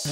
La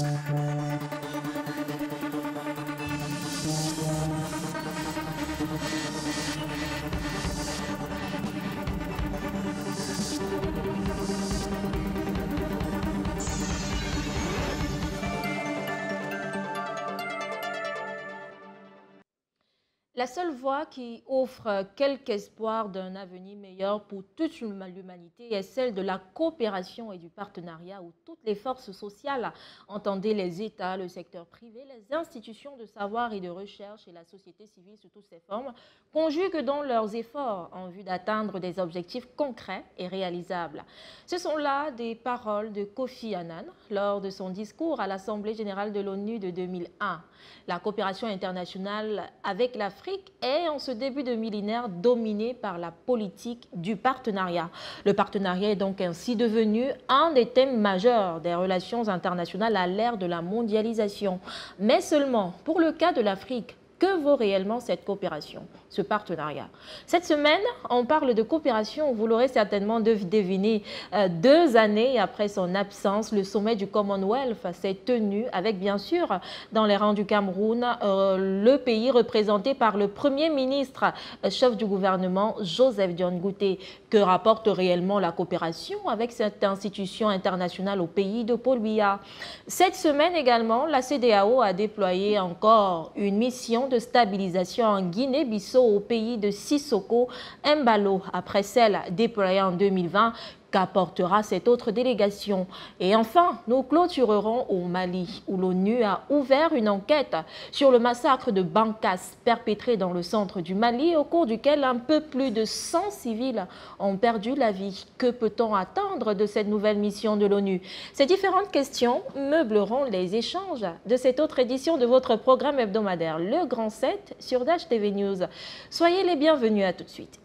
seule voie qui offre quelque espoir d'un avenir meilleur pour toute l'humanité est celle de la coopération et du partenariat où toutes les forces sociales, entendez les États, le secteur privé, les institutions de savoir et de recherche et la société civile sous toutes ses formes, conjuguent donc leurs efforts en vue d'atteindre des objectifs concrets et réalisables. Ce sont là des paroles de Kofi Annan lors de son discours à l'Assemblée générale de l'ONU de 2001. La coopération internationale avec l'Afrique est en ce début de millénaire dominée par la politique du partenariat. Le partenariat est donc ainsi devenu un des thèmes majeurs des relations internationales à l'ère de la mondialisation. Mais seulement pour le cas de l'Afrique. Que vaut réellement cette coopération, ce partenariat? Cette semaine, on parle de coopération. Vous l'aurez certainement deviné. 2 années après son absence, le sommet du Commonwealth s'est tenu avec, bien sûr, dans les rangs du Cameroun, le pays représenté par le Premier ministre, chef du gouvernement, Joseph Dione Ngouté. Que rapporte réellement la coopération avec cette institution internationale au pays de Paul Biya? Cette semaine également, la CEDEAO a déployé encore une mission de stabilisation en Guinée-Bissau au pays de Sissoko Embalo, après celle déployée en 2020. Qu'apportera cette autre délégation? Et enfin, nous clôturerons au Mali, où l'ONU a ouvert une enquête sur le massacre de Bankas perpétré dans le centre du Mali, au cours duquel un peu plus de 100 civils ont perdu la vie. Que peut-on attendre de cette nouvelle mission de l'ONU? Ces différentes questions meubleront les échanges de cette autre édition de votre programme hebdomadaire, Le Grand 7 sur Dash TV News. Soyez les bienvenus, à tout de suite.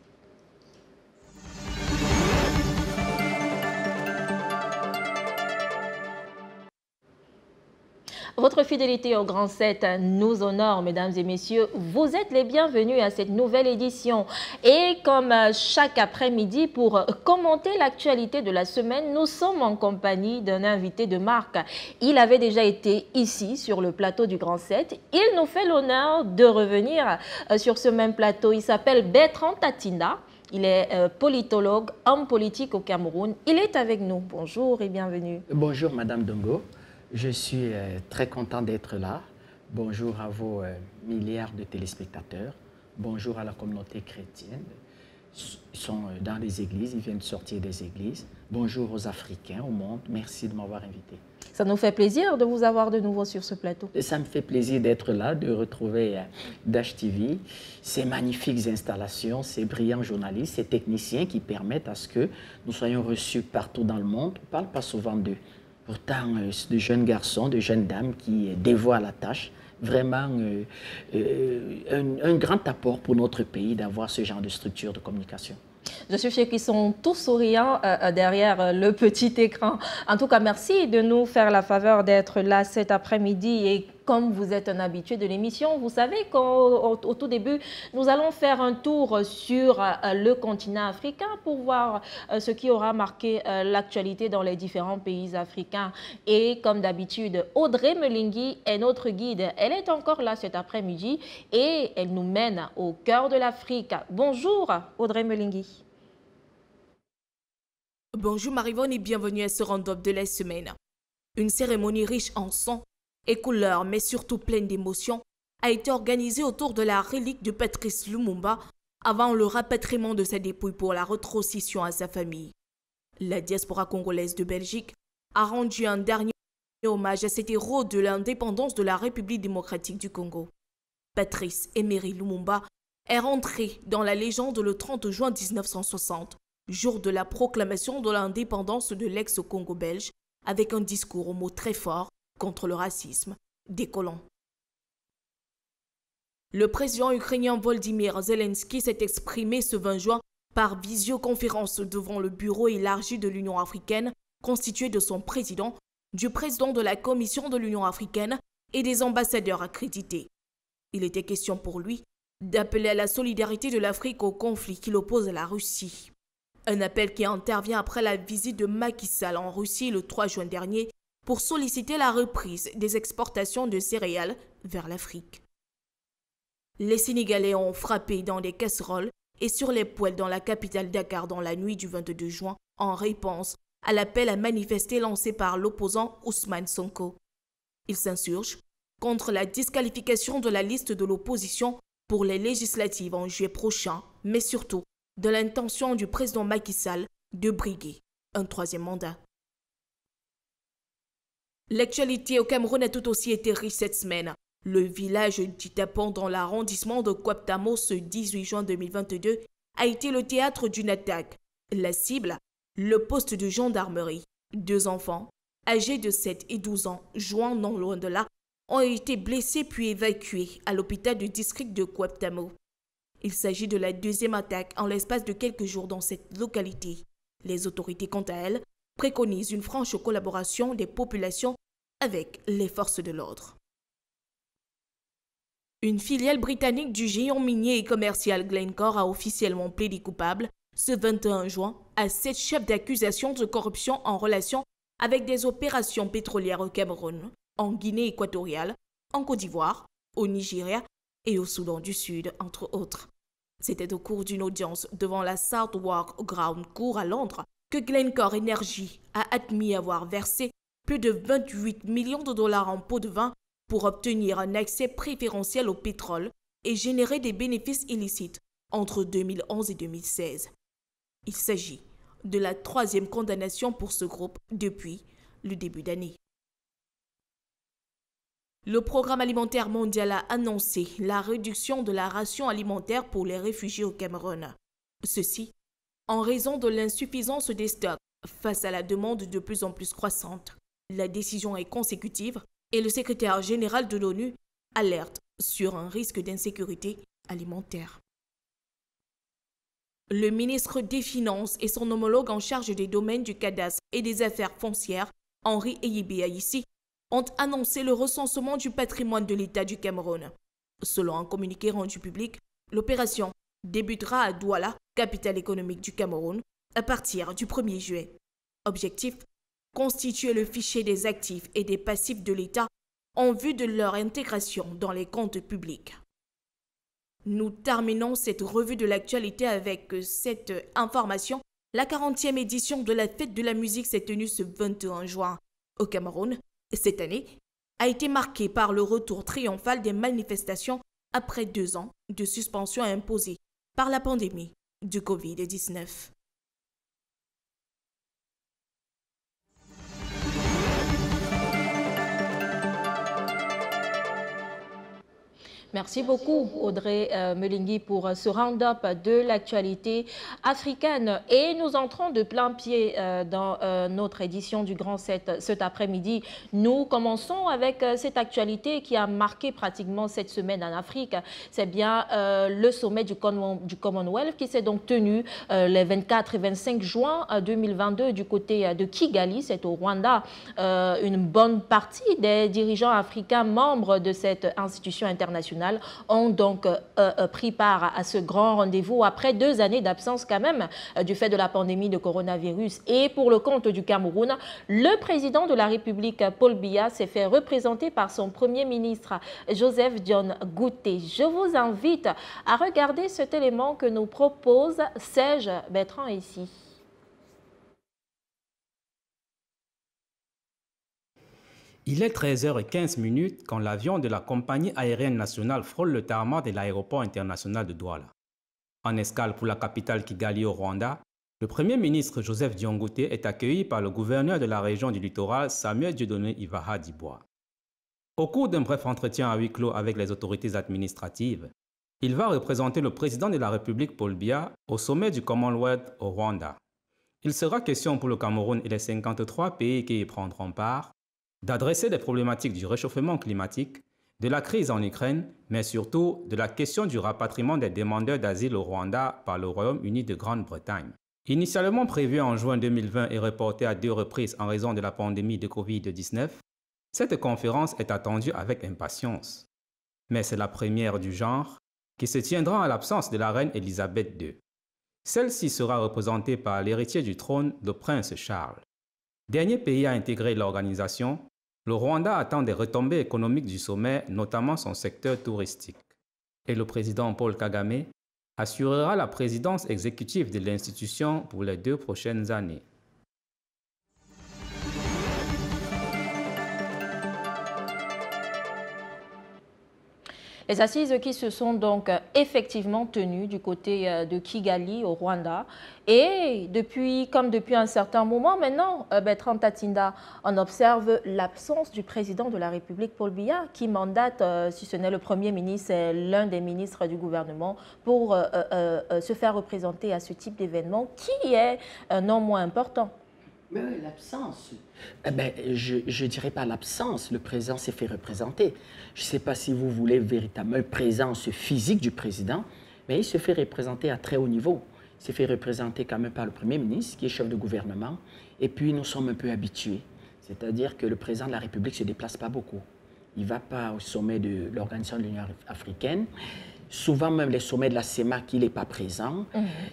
Votre fidélité au Grand 7 nous honore, mesdames et messieurs. Vous êtes les bienvenus à cette nouvelle édition. Et comme chaque après-midi, pour commenter l'actualité de la semaine, nous sommes en compagnie d'un invité de marque. Il avait déjà été ici, sur le plateau du Grand 7. Il nous fait l'honneur de revenir sur ce même plateau. Il s'appelle Bertrand Tatinda. Il est politologue, homme politique au Cameroun. Il est avec nous. Bonjour et bienvenue. Bonjour, Madame Dongo. Je suis très content d'être là. Bonjour à vos milliards de téléspectateurs. Bonjour à la communauté chrétienne. Ils sont dans les églises, ils viennent sortir des églises. Bonjour aux Africains, au monde. Merci de m'avoir invité. Ça nous fait plaisir de vous avoir de nouveau sur ce plateau. Et ça me fait plaisir d'être là, de retrouver Dash TV, ces magnifiques installations, ces brillants journalistes, ces techniciens qui permettent à ce que nous soyons reçus partout dans le monde. On ne parle pas souvent d'eux. Pourtant, de jeunes garçons, de jeunes dames qui dévoient la tâche. Vraiment un grand apport pour notre pays d'avoir ce genre de structure de communication. Je suis sûre qu'ils sont tous souriants derrière le petit écran. En tout cas, merci de nous faire la faveur d'être là cet après-midi. Et comme vous êtes un habitué de l'émission, vous savez qu'au tout début, nous allons faire un tour sur le continent africain pour voir ce qui aura marqué l'actualité dans les différents pays africains. Et comme d'habitude, Audrey Melingui est notre guide. Elle est encore là cet après-midi et elle nous mène au cœur de l'Afrique. Bonjour Audrey Melingui. Bonjour Marivonne et bienvenue à ce round-up de la semaine. Une cérémonie riche en sons et couleurs, mais surtout pleine d'émotions, a été organisée autour de la relique de Patrice Lumumba avant le rapatriement de sa dépouille pour la retrocession à sa famille. La diaspora congolaise de Belgique a rendu un dernier hommage à cet héros de l'indépendance de la République démocratique du Congo. Patrice Emery Lumumba est rentré dans la légende le 30 juin 1960. Jour de la proclamation de l'indépendance de l'ex-Congo belge, avec un discours aux mots très forts contre le racisme des colons. Le président ukrainien Volodymyr Zelensky s'est exprimé ce 20 juin par visioconférence devant le bureau élargi de l'Union africaine, constitué de son président, du président de la Commission de l'Union africaine et des ambassadeurs accrédités. Il était question pour lui d'appeler à la solidarité de l'Afrique au conflit qui l'oppose à la Russie. Un appel qui intervient après la visite de Macky Sall en Russie le 3 juin dernier pour solliciter la reprise des exportations de céréales vers l'Afrique. Les Sénégalais ont frappé dans des casseroles et sur les poêles dans la capitale Dakar dans la nuit du 22 juin en réponse à l'appel à manifester lancé par l'opposant Ousmane Sonko. Ils s'insurgent contre la disqualification de la liste de l'opposition pour les législatives en juillet prochain, mais surtout de l'intention du président Macky Sall de briguer un troisième mandat. L'actualité au Cameroun a tout aussi été riche cette semaine. Le village d'Itapon dans l'arrondissement de Kwaptamo ce 18 juin 2022 a été le théâtre d'une attaque. La cible, le poste de gendarmerie. 2 enfants, âgés de 7 et 12 ans, jouant non loin de là, ont été blessés puis évacués à l'hôpital du district de Kwaptamo. Il s'agit de la 2e attaque en l'espace de quelques jours dans cette localité. Les autorités, quant à elles, préconisent une franche collaboration des populations avec les forces de l'ordre. Une filiale britannique du géant minier et commercial Glencore a officiellement plaidé coupable ce 21 juin à 7 chefs d'accusation de corruption en relation avec des opérations pétrolières au Cameroun, en Guinée équatoriale, en Côte d'Ivoire, au Nigeria et au Soudan du Sud, entre autres. C'était au cours d'une audience devant la Southwark Crown Court à Londres que Glencore Energy a admis avoir versé plus de 28 millions de dollars en pots de vin pour obtenir un accès préférentiel au pétrole et générer des bénéfices illicites entre 2011 et 2016. Il s'agit de la 3e condamnation pour ce groupe depuis le début d'année. Le Programme alimentaire mondial a annoncé la réduction de la ration alimentaire pour les réfugiés au Cameroun. Ceci en raison de l'insuffisance des stocks face à la demande de plus en plus croissante. La décision est consécutive et le secrétaire général de l'ONU alerte sur un risque d'insécurité alimentaire. Le ministre des Finances et son homologue en charge des domaines du cadastre et des affaires foncières, Henri Eyibé Aïssi, ont annoncé le recensement du patrimoine de l'État du Cameroun. Selon un communiqué rendu public, l'opération débutera à Douala, capitale économique du Cameroun, à partir du 1er juillet. Objectif : constituer le fichier des actifs et des passifs de l'État en vue de leur intégration dans les comptes publics. Nous terminons cette revue de l'actualité avec cette information. La 40e édition de la Fête de la musique s'est tenue ce 21 juin au Cameroun. Cette année a été marquée par le retour triomphal des manifestations après 2 ans de suspension imposée par la pandémie du Covid-19. Merci beaucoup Audrey Melingui pour ce round-up de l'actualité africaine. Et nous entrons de plein pied dans notre édition du Grand 7 cet après-midi. Nous commençons avec cette actualité qui a marqué pratiquement cette semaine en Afrique. C'est bien le sommet du Commonwealth qui s'est donc tenu les 24 et 25 juin 2022 du côté de Kigali, c'est au Rwanda. Une bonne partie des dirigeants africains membres de cette institution internationale ont donc pris part à ce grand rendez-vous après 2 années d'absence quand même du fait de la pandémie de coronavirus. Et pour le compte du Cameroun, le président de la République, Paul Biya, s'est fait représenter par son premier ministre, Joseph John Gouté. Je vous invite à regarder cet élément que nous propose Serge Bertrand ici. Il est 13h15 quand l'avion de la compagnie aérienne nationale frôle le tarmac de l'aéroport international de Douala. En escale pour la capitale Kigali au Rwanda, le Premier ministre Joseph Diongouté est accueilli par le gouverneur de la région du littoral Samuel Dieudonné Ivaha Dibois. Au cours d'un bref entretien à huis clos avec les autorités administratives, il va représenter le président de la République Paul Biya au sommet du Commonwealth au Rwanda. Il sera question pour le Cameroun et les 53 pays qui y prendront part d'adresser les problématiques du réchauffement climatique, de la crise en Ukraine, mais surtout de la question du rapatriement des demandeurs d'asile au Rwanda par le Royaume-Uni de Grande-Bretagne. Initialement prévue en juin 2020 et reportée à 2 reprises en raison de la pandémie de Covid-19, cette conférence est attendue avec impatience. Mais c'est la première du genre qui se tiendra en l'absence de la reine Elisabeth II. Celle-ci sera représentée par l'héritier du trône, le prince Charles. Dernier pays à intégrer l'organisation, le Rwanda attend des retombées économiques du sommet, notamment son secteur touristique. Et le président Paul Kagame assurera la présidence exécutive de l'institution pour les 2 prochaines années. Les assises qui se sont donc effectivement tenues du côté de Kigali au Rwanda. Et comme depuis un certain moment maintenant, Bertrand Tatinda, on observe l'absence du président de la République, Paul Biya, qui mandate, si ce n'est le Premier ministre, c'est l'un des ministres du gouvernement, pour se faire représenter à ce type d'événement qui est non moins important. Mais l'absence, je ne dirais pas l'absence, le président s'est fait représenter. Je ne sais pas si vous voulez véritablement une présence physique du président, mais il se fait représenter à très haut niveau. Il s'est fait représenter quand même par le Premier ministre, qui est chef de gouvernement, et puis nous sommes un peu habitués. C'est-à-dire que le président de la République ne se déplace pas beaucoup. Il ne va pas au sommet de l'Organisation de l'Union africaine. Souvent même les sommets de la CEMAC, il n'est pas présent.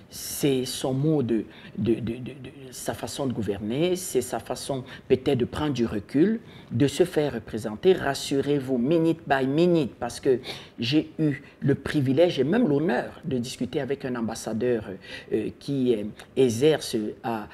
C'est son mot sa façon de gouverner, c'est sa façon peut-être de prendre du recul, de se faire représenter. Rassurez-vous, minute by minute, parce que j'ai eu le privilège et même l'honneur de discuter avec un ambassadeur qui exerce à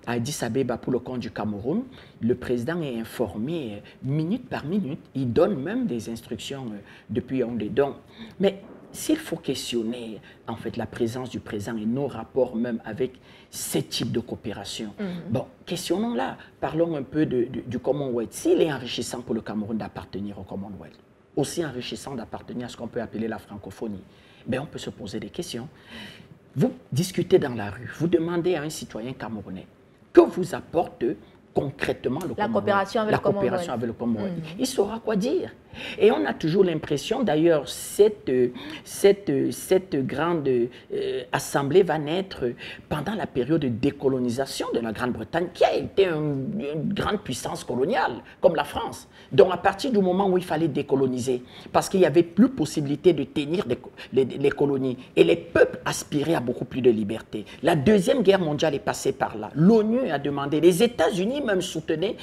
Addis Abeba pour le compte du Cameroun. Le président est informé minute par minute. Il donne même des instructions depuis Yaoundé. Donc, mais s'il faut questionner en fait la présence du président et nos rapports même avec ces types de coopération, bon, questionnons-la. Parlons un peu du Commonwealth. S'il est enrichissant pour le Cameroun d'appartenir au Commonwealth, aussi enrichissant d'appartenir à ce qu'on peut appeler la francophonie, ben on peut se poser des questions. Vous discutez dans la rue, vous demandez à un citoyen camerounais que vous apporte concrètement la coopération avec le Commonwealth. Il saura quoi dire. Et on a toujours l'impression, d'ailleurs, cette grande assemblée va naître pendant la période de décolonisation de la Grande-Bretagne, qui a été une grande puissance coloniale, comme la France. Donc, à partir du moment où il fallait décoloniser, parce qu'il n'y avait plus possibilité de tenir les colonies, et les peuples aspiraient à beaucoup plus de liberté. La Deuxième Guerre mondiale est passée par là. L'ONU a demandé, les États-Unis même soutenaient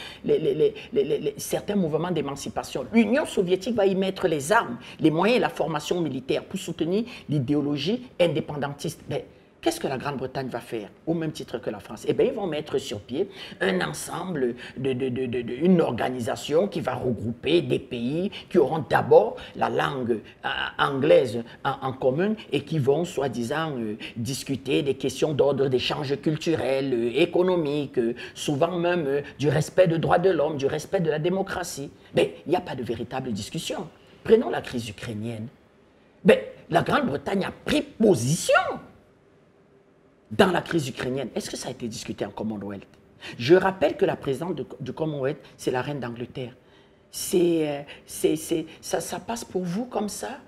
certains mouvements d'émancipation. L'Union soviétique va y mettre les armes, les moyens et la formation militaire pour soutenir l'idéologie indépendantiste. Mais qu'est-ce que la Grande-Bretagne va faire, au même titre que la France? Eh bien, ils vont mettre sur pied un ensemble, une organisation qui va regrouper des pays qui auront d'abord la langue anglaise en commun et qui vont, soi-disant, discuter des questions d'ordre d'échange culturel, économique, souvent même du respect des droits de l'homme, du respect de la démocratie. Mais il n'y a pas de véritable discussion. Prenons la crise ukrainienne. Mais la Grande-Bretagne a pris position dans la crise ukrainienne. Est-ce que ça a été discuté en Commonwealth? Je rappelle que la présidente du Commonwealth, c'est la reine d'Angleterre. Ça passe pour vous comme ça?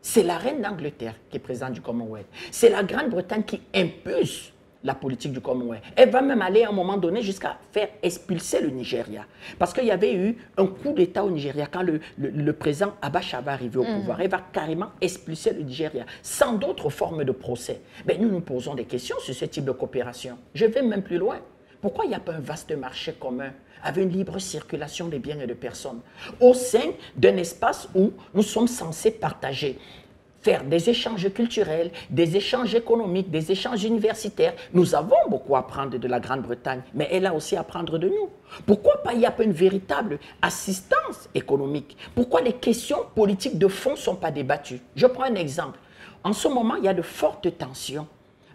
C'est la reine d'Angleterre qui est présidente du Commonwealth. C'est la Grande-Bretagne qui impulse la politique du Commonwealth. Elle va même aller à un moment donné jusqu'à faire expulser le Nigeria. Parce qu'il y avait eu un coup d'État au Nigeria quand le président Abacha va arriver au pouvoir. Elle va carrément expulser le Nigeria, sans d'autres formes de procès. Mais nous nous posons des questions sur ce type de coopération. Je vais même plus loin. Pourquoi il n'y a pas un vaste marché commun avec une libre circulation des biens et de personnes au sein d'un espace où nous sommes censés partager, faire des échanges culturels, des échanges économiques, des échanges universitaires? Nous avons beaucoup à apprendre de la Grande-Bretagne, mais elle a aussi à apprendre de nous. Pourquoi pas il n'y a pas une véritable assistance économique? Pourquoi les questions politiques de fond ne sont pas débattues? Je prends un exemple. En ce moment, il y a de fortes tensions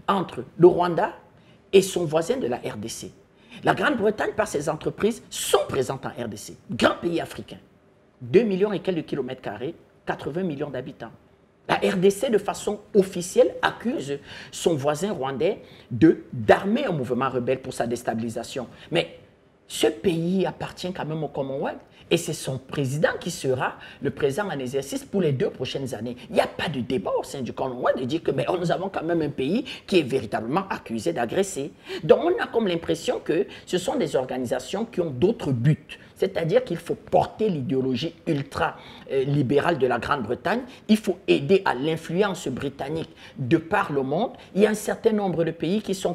entre le Rwanda et son voisin de la RDC. La Grande-Bretagne, par ses entreprises, sont présentes en RDC, grand pays africain. 2 millions et quelques kilomètres carrés, 80 millions d'habitants. La RDC, de façon officielle, accuse son voisin rwandais d'armer un mouvement rebelle pour sa déstabilisation. Mais ce pays appartient quand même au Commonwealth et c'est son président qui sera le président en exercice pour les 2 prochaines années. Il n'y a pas de débat au sein du Commonwealth de dire que nous avons quand même un pays qui est véritablement accusé d'agresser. Donc on a comme l'impression que ce sont des organisations qui ont d'autres buts. C'est-à-dire qu'il faut porter l'idéologie ultra-libérale de la Grande-Bretagne. Il faut aider à l'influence britannique de par le monde. Il y a un certain nombre de pays qui sont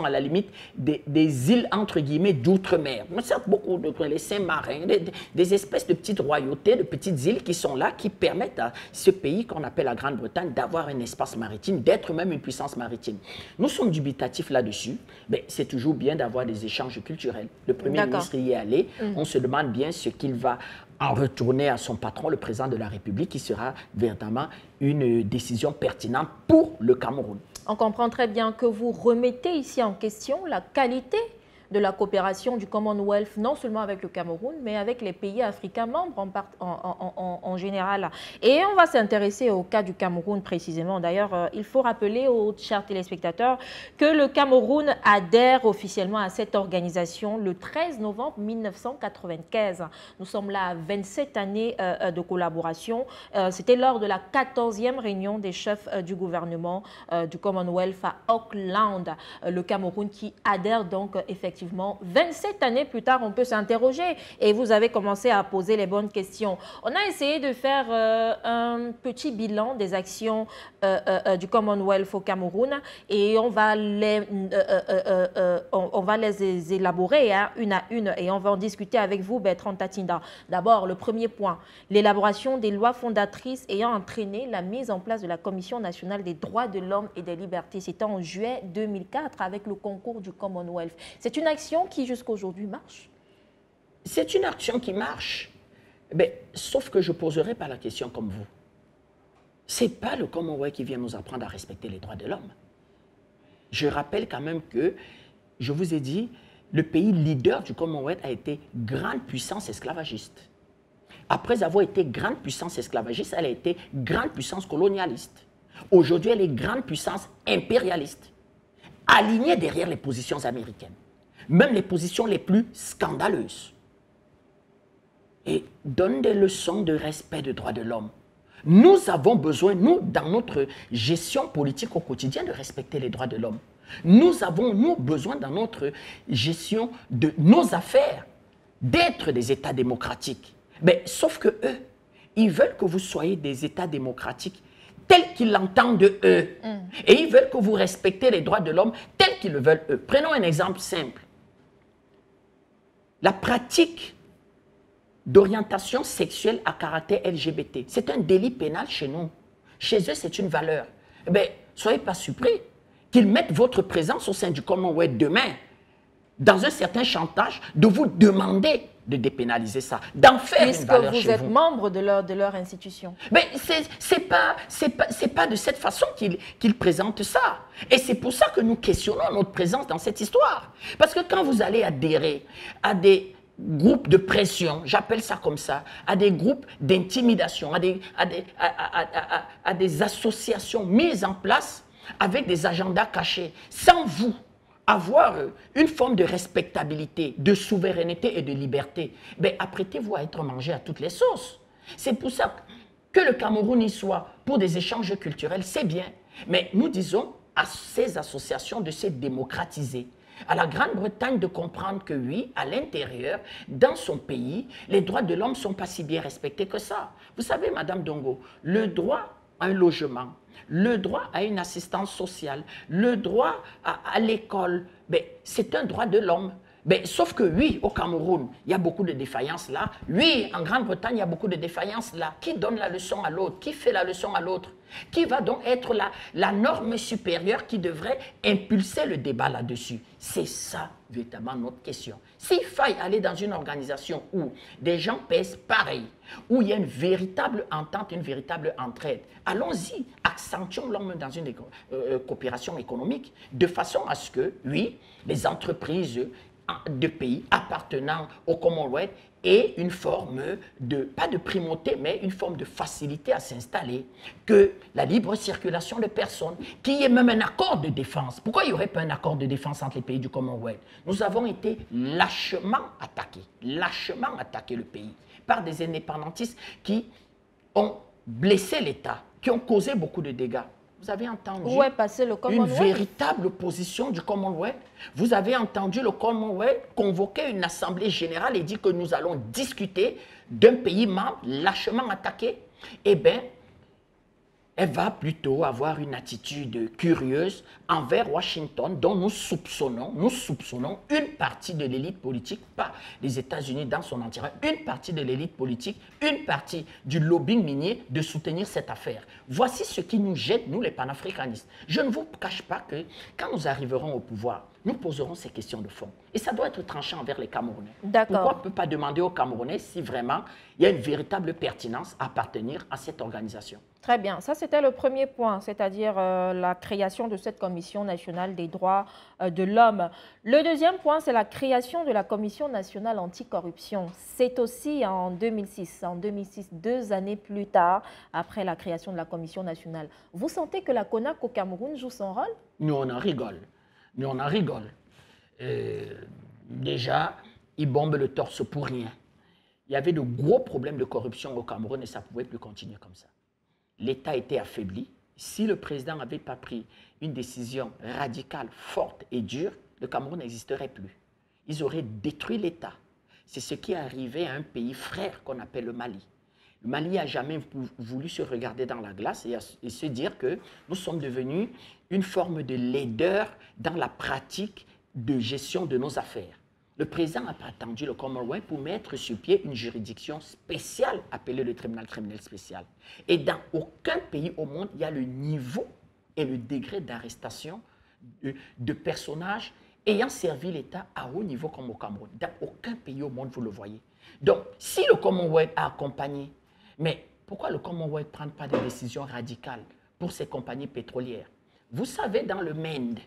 à la limite des îles, entre guillemets, d'outre-mer. Certes, beaucoup de les Saint-Marins, des espèces de petites royautés, de petites îles qui sont là, qui permettent à ce pays qu'on appelle la Grande-Bretagne d'avoir un espace maritime, d'être même une puissance maritime. Nous sommes dubitatifs là-dessus. C'est toujours bien d'avoir des échanges culturels. Le Premier ministre y est allé. On se demande bien ce qu'il va en retourner à son patron, le président de la République, qui sera véritablement une décision pertinente pour le Cameroun. On comprend très bien que vous remettez ici en question la qualité de la coopération du Commonwealth, non seulement avec le Cameroun, mais avec les pays africains membres en général. Et on va s'intéresser au cas du Cameroun précisément. D'ailleurs, il faut rappeler aux chers téléspectateurs que le Cameroun adhère officiellement à cette organisation le 13 novembre 1995. Nous sommes là à 27 années de collaboration. C'était lors de la 14e réunion des chefs du gouvernement du Commonwealth à Auckland. Le Cameroun qui adhère donc effectivement. 27 années plus tard, on peut s'interroger et vous avez commencé à poser les bonnes questions. On a essayé de faire un petit bilan des actions du Commonwealth au Cameroun et on va les élaborer une à une et on va en discuter avec vous, Bertrand Tatinda. D'abord, le premier point, l'élaboration des lois fondatrices ayant entraîné la mise en place de la Commission nationale des droits de l'homme et des libertés. C'était en juillet 2004 avec le concours du Commonwealth. C'est une action qui jusqu'à aujourd'hui marche? C'est une action qui marche, sauf que je ne poserai pas la question comme vous. Ce n'est pas le Commonwealth qui vient nous apprendre à respecter les droits de l'homme. Je rappelle quand même que, je vous ai dit, le pays leader du Commonwealth a été grande puissance esclavagiste. Après avoir été grande puissance esclavagiste, elle a été grande puissance colonialiste. Aujourd'hui, elle est grande puissance impérialiste, alignée derrière les positions américaines. Même les positions les plus scandaleuses. Et donne des leçons de respect des droits de l'homme. Nous avons besoin, nous, dans notre gestion politique au quotidien, de respecter les droits de l'homme. Nous avons, besoin dans notre gestion de nos affaires, d'être des États démocratiques. Sauf que eux, ils veulent que vous soyez des États démocratiques tels qu'ils l'entendent eux. Et ils veulent que vous respectez les droits de l'homme tels qu'ils le veulent eux. Prenons un exemple simple. La pratique d'orientation sexuelle à caractère LGBT, c'est un délit pénal chez nous. Chez eux, c'est une valeur. Soyez pas surpris qu'ils mettent votre présence au sein du Commonwealth demain dans un certain chantage de vous demander de dépénaliser ça, d'en faire une valeur chez vous. Puisque vous êtes membre de leur institution. C'est pas de cette façon qu'ils présentent ça. Et c'est pour ça que nous questionnons notre présence dans cette histoire. Parce que quand vous allez adhérer à des groupes de pression, j'appelle ça comme ça, à des groupes d'intimidation, à des associations mises en place avec des agendas cachés, sans vous avoir une forme de respectabilité, de souveraineté et de liberté, apprêtez-vous à être mangé à toutes les sauces. C'est pour ça que le Cameroun y soit pour des échanges culturels, c'est bien. Mais nous disons à ces associations de se démocratiser, à la Grande-Bretagne de comprendre que oui, à l'intérieur, dans son pays, les droits de l'homme ne sont pas si bien respectés que ça. Vous savez, Madame Dongo, le droit à un logement, le droit à une assistance sociale, le droit à l'école, c'est un droit de l'homme. Sauf que oui, au Cameroun, il y a beaucoup de défaillances là. Oui, en Grande-Bretagne, il y a beaucoup de défaillances là. Qui donne la leçon à l'autre? Qui fait la leçon à l'autre? Qui va donc être la norme supérieure qui devrait impulser le débat là-dessus? C'est ça, véritablement, notre question. S'il faille aller dans une organisation où des gens pèsent pareil, où il y a une véritable entente, une véritable entraide, allons-y, accentuons-le dans une coopération économique, de façon à ce que, oui, les entreprises de pays appartenant au Commonwealth aient une forme de, pas de primauté, mais une forme de facilité à s'installer, que la libre circulation de personnes, qu'il y ait même un accord de défense. Pourquoi il n'y aurait pas un accord de défense entre les pays du Commonwealth? Nous avons été lâchement attaqué le pays par des indépendantistes qui ont blessé l'État, qui ont causé beaucoup de dégâts. Vous avez entendu où est passé le une Commonwealth? véritable opposition du Commonwealth? Vous avez entendu le Commonwealth convoquer une assemblée générale et dire que nous allons discuter d'un pays membre lâchement attaqué? Eh bien, elle va plutôt avoir une attitude curieuse envers Washington, dont nous soupçonnons une partie de l'élite politique, pas les États-Unis dans son entier, une partie de l'élite politique, une partie du lobbying minier de soutenir cette affaire. Voici ce qui nous jette, nous les panafricanistes. Je ne vous cache pas que quand nous arriverons au pouvoir, nous poserons ces questions de fond. Et ça doit être tranchant envers les Camerounais. Pourquoi on ne peut pas demander aux Camerounais si vraiment il y a une véritable pertinence à appartenir à cette organisation? Très bien. Ça, c'était le premier point, c'est-à-dire la création de cette Commission nationale des droits de l'homme. Le deuxième point, c'est la création de la Commission nationale anticorruption. C'est aussi en 2006. En 2006, 2 années plus tard, après la création de la Commission nationale. Vous sentez que la CONAC au Cameroun joue son rôle? Nous, on en rigole. Nous, on en rigole. Déjà, ils bombent le torse pour rien. Il y avait de gros problèmes de corruption au Cameroun et ça ne pouvait plus continuer comme ça. L'État était affaibli. Si le président n'avait pas pris une décision radicale, forte et dure, le Cameroun n'existerait plus. Ils auraient détruit l'État. C'est ce qui est arrivé à un pays frère qu'on appelle le Mali. Le Mali n'a jamais voulu se regarder dans la glace et se dire que nous sommes devenus une forme de laideur dans la pratique de gestion de nos affaires. Le président n'a pas attendu le Commonwealth pour mettre sur pied une juridiction spéciale appelée le tribunal criminel spécial. Et dans aucun pays au monde, il y a le niveau et le degré d'arrestation de personnages ayant servi l'État à haut niveau comme au Cameroun. Dans aucun pays au monde, vous le voyez. Donc, si le Commonwealth a accompagné, mais pourquoi le Commonwealth ne prend pas des décisions radicales pour ces compagnies pétrolières? Vous savez, dans le Mende,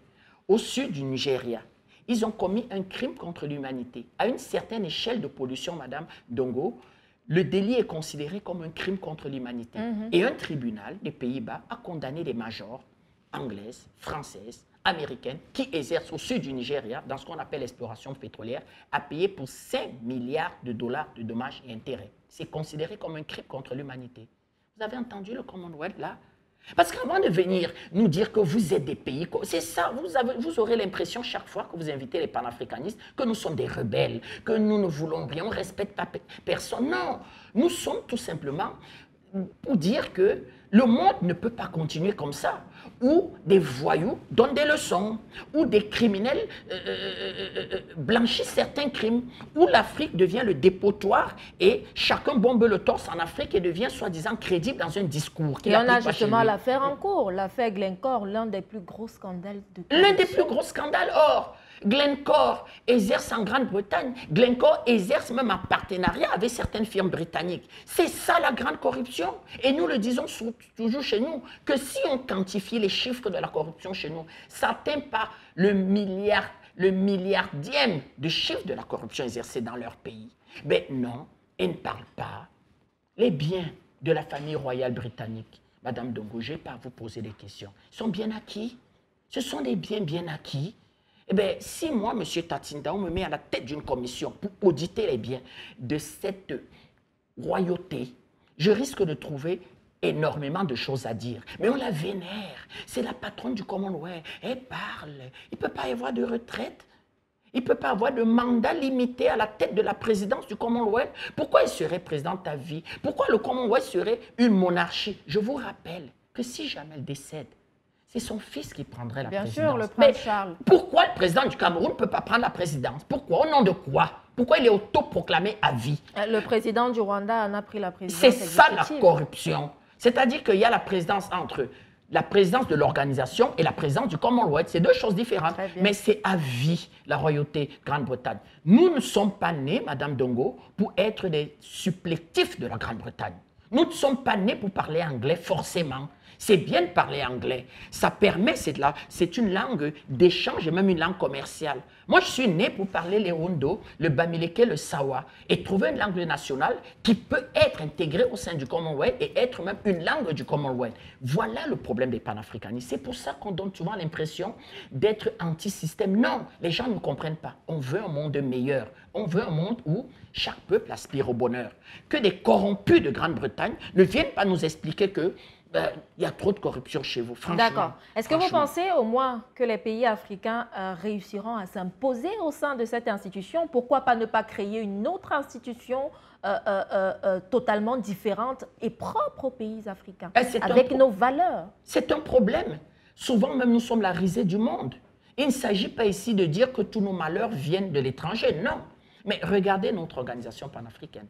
au sud du Nigeria, ils ont commis un crime contre l'humanité. À une certaine échelle de pollution, Madame Dongo, le délit est considéré comme un crime contre l'humanité. Et un tribunal des Pays-Bas a condamné les majors anglaises, françaises, américaines qui exercent au sud du Nigeria, dans ce qu'on appelle l'exploration pétrolière, à payer pour 5 milliards de dollars de dommages et intérêts. C'est considéré comme un crime contre l'humanité. Vous avez entendu le Commonwealth là? Parce qu'avant de venir nous dire que vous êtes des pays, c'est ça, vous aurez l'impression chaque fois que vous invitez les panafricanistes que nous sommes des rebelles, que nous ne voulons rien, on ne respecte pas personne. Non, nous sommes tout simplement pour dire que le monde ne peut pas continuer comme ça, où des voyous donnent des leçons, où des criminels blanchissent certains crimes, où l'Afrique devient le dépotoir et chacun bombe le torse en Afrique et devient soi-disant crédible dans un discours. Et on a justement l'affaire en cours, l'affaire Glencore, l'un des plus gros scandales de corruption. L'un des plus gros scandales. Or, Glencore exerce en Grande-Bretagne, Glencore exerce même en partenariat avec certaines firmes britanniques. C'est ça la grande corruption. Et nous le disons toujours chez nous, que si on quantifie les chiffres de la corruption chez nous, ça n'atteint pas le milliardième de chiffre de la corruption exercée dans leur pays. Mais non, ils ne parlent pas. Les biens de la famille royale britannique, Madame Dongo, je n'ai pas à vous poser des questions, sont bien acquis. Ce sont des biens bien acquis. Eh bien, si moi, M. Tatinda, on me met à la tête d'une commission pour auditer les biens de cette royauté, je risque de trouver énormément de choses à dire. Mais on la vénère. C'est la patronne du Commonwealth. Elle parle. Il ne peut pas y avoir de retraite. Il ne peut pas avoir de mandat limité à la tête de la présidence du Commonwealth. Pourquoi il serait président à vie? Pourquoi le Commonwealth serait une monarchie? Je vous rappelle que si jamais elle décède, c'est son fils qui prendrait la présidence. Bien sûr, le prince Charles. Pourquoi le président du Cameroun ne peut pas prendre la présidence? Pourquoi? Au nom de quoi? Pourquoi il est autoproclamé à vie? Le président du Rwanda en a pris la présidence. C'est ça la corruption. C'est-à-dire qu'il y a la présidence entre la présidence de l'organisation et la présidence du Commonwealth. C'est deux choses différentes, mais c'est à vie, la royauté Grande-Bretagne. Nous ne sommes pas nés, Madame Dongo, pour être des supplétifs de la Grande-Bretagne. Nous ne sommes pas nés pour parler anglais forcément. C'est bien de parler anglais. Ça permet, c'est une langue d'échange et même une langue commerciale. Moi, je suis né pour parler le Hondo, le Bamileke, le Sawa et trouver une langue nationale qui peut être intégrée au sein du Commonwealth et être même une langue du Commonwealth. Voilà le problème des panafricanistes. C'est pour ça qu'on donne souvent l'impression d'être anti-système. Non, les gens ne comprennent pas. On veut un monde meilleur. On veut un monde où chaque peuple aspire au bonheur. Que des corrompus de Grande-Bretagne ne viennent pas nous expliquer que Il y a trop de corruption chez vous, franchement. D'accord. Est-ce que vous pensez au moins que les pays africains réussiront à s'imposer au sein de cette institution? Pourquoi pas ne pas créer une autre institution totalement différente et propre aux pays africains, avec nos valeurs? C'est un problème. Souvent même, nous sommes la risée du monde. Il ne s'agit pas ici de dire que tous nos malheurs viennent de l'étranger, non. Mais regardez notre organisation panafricaine.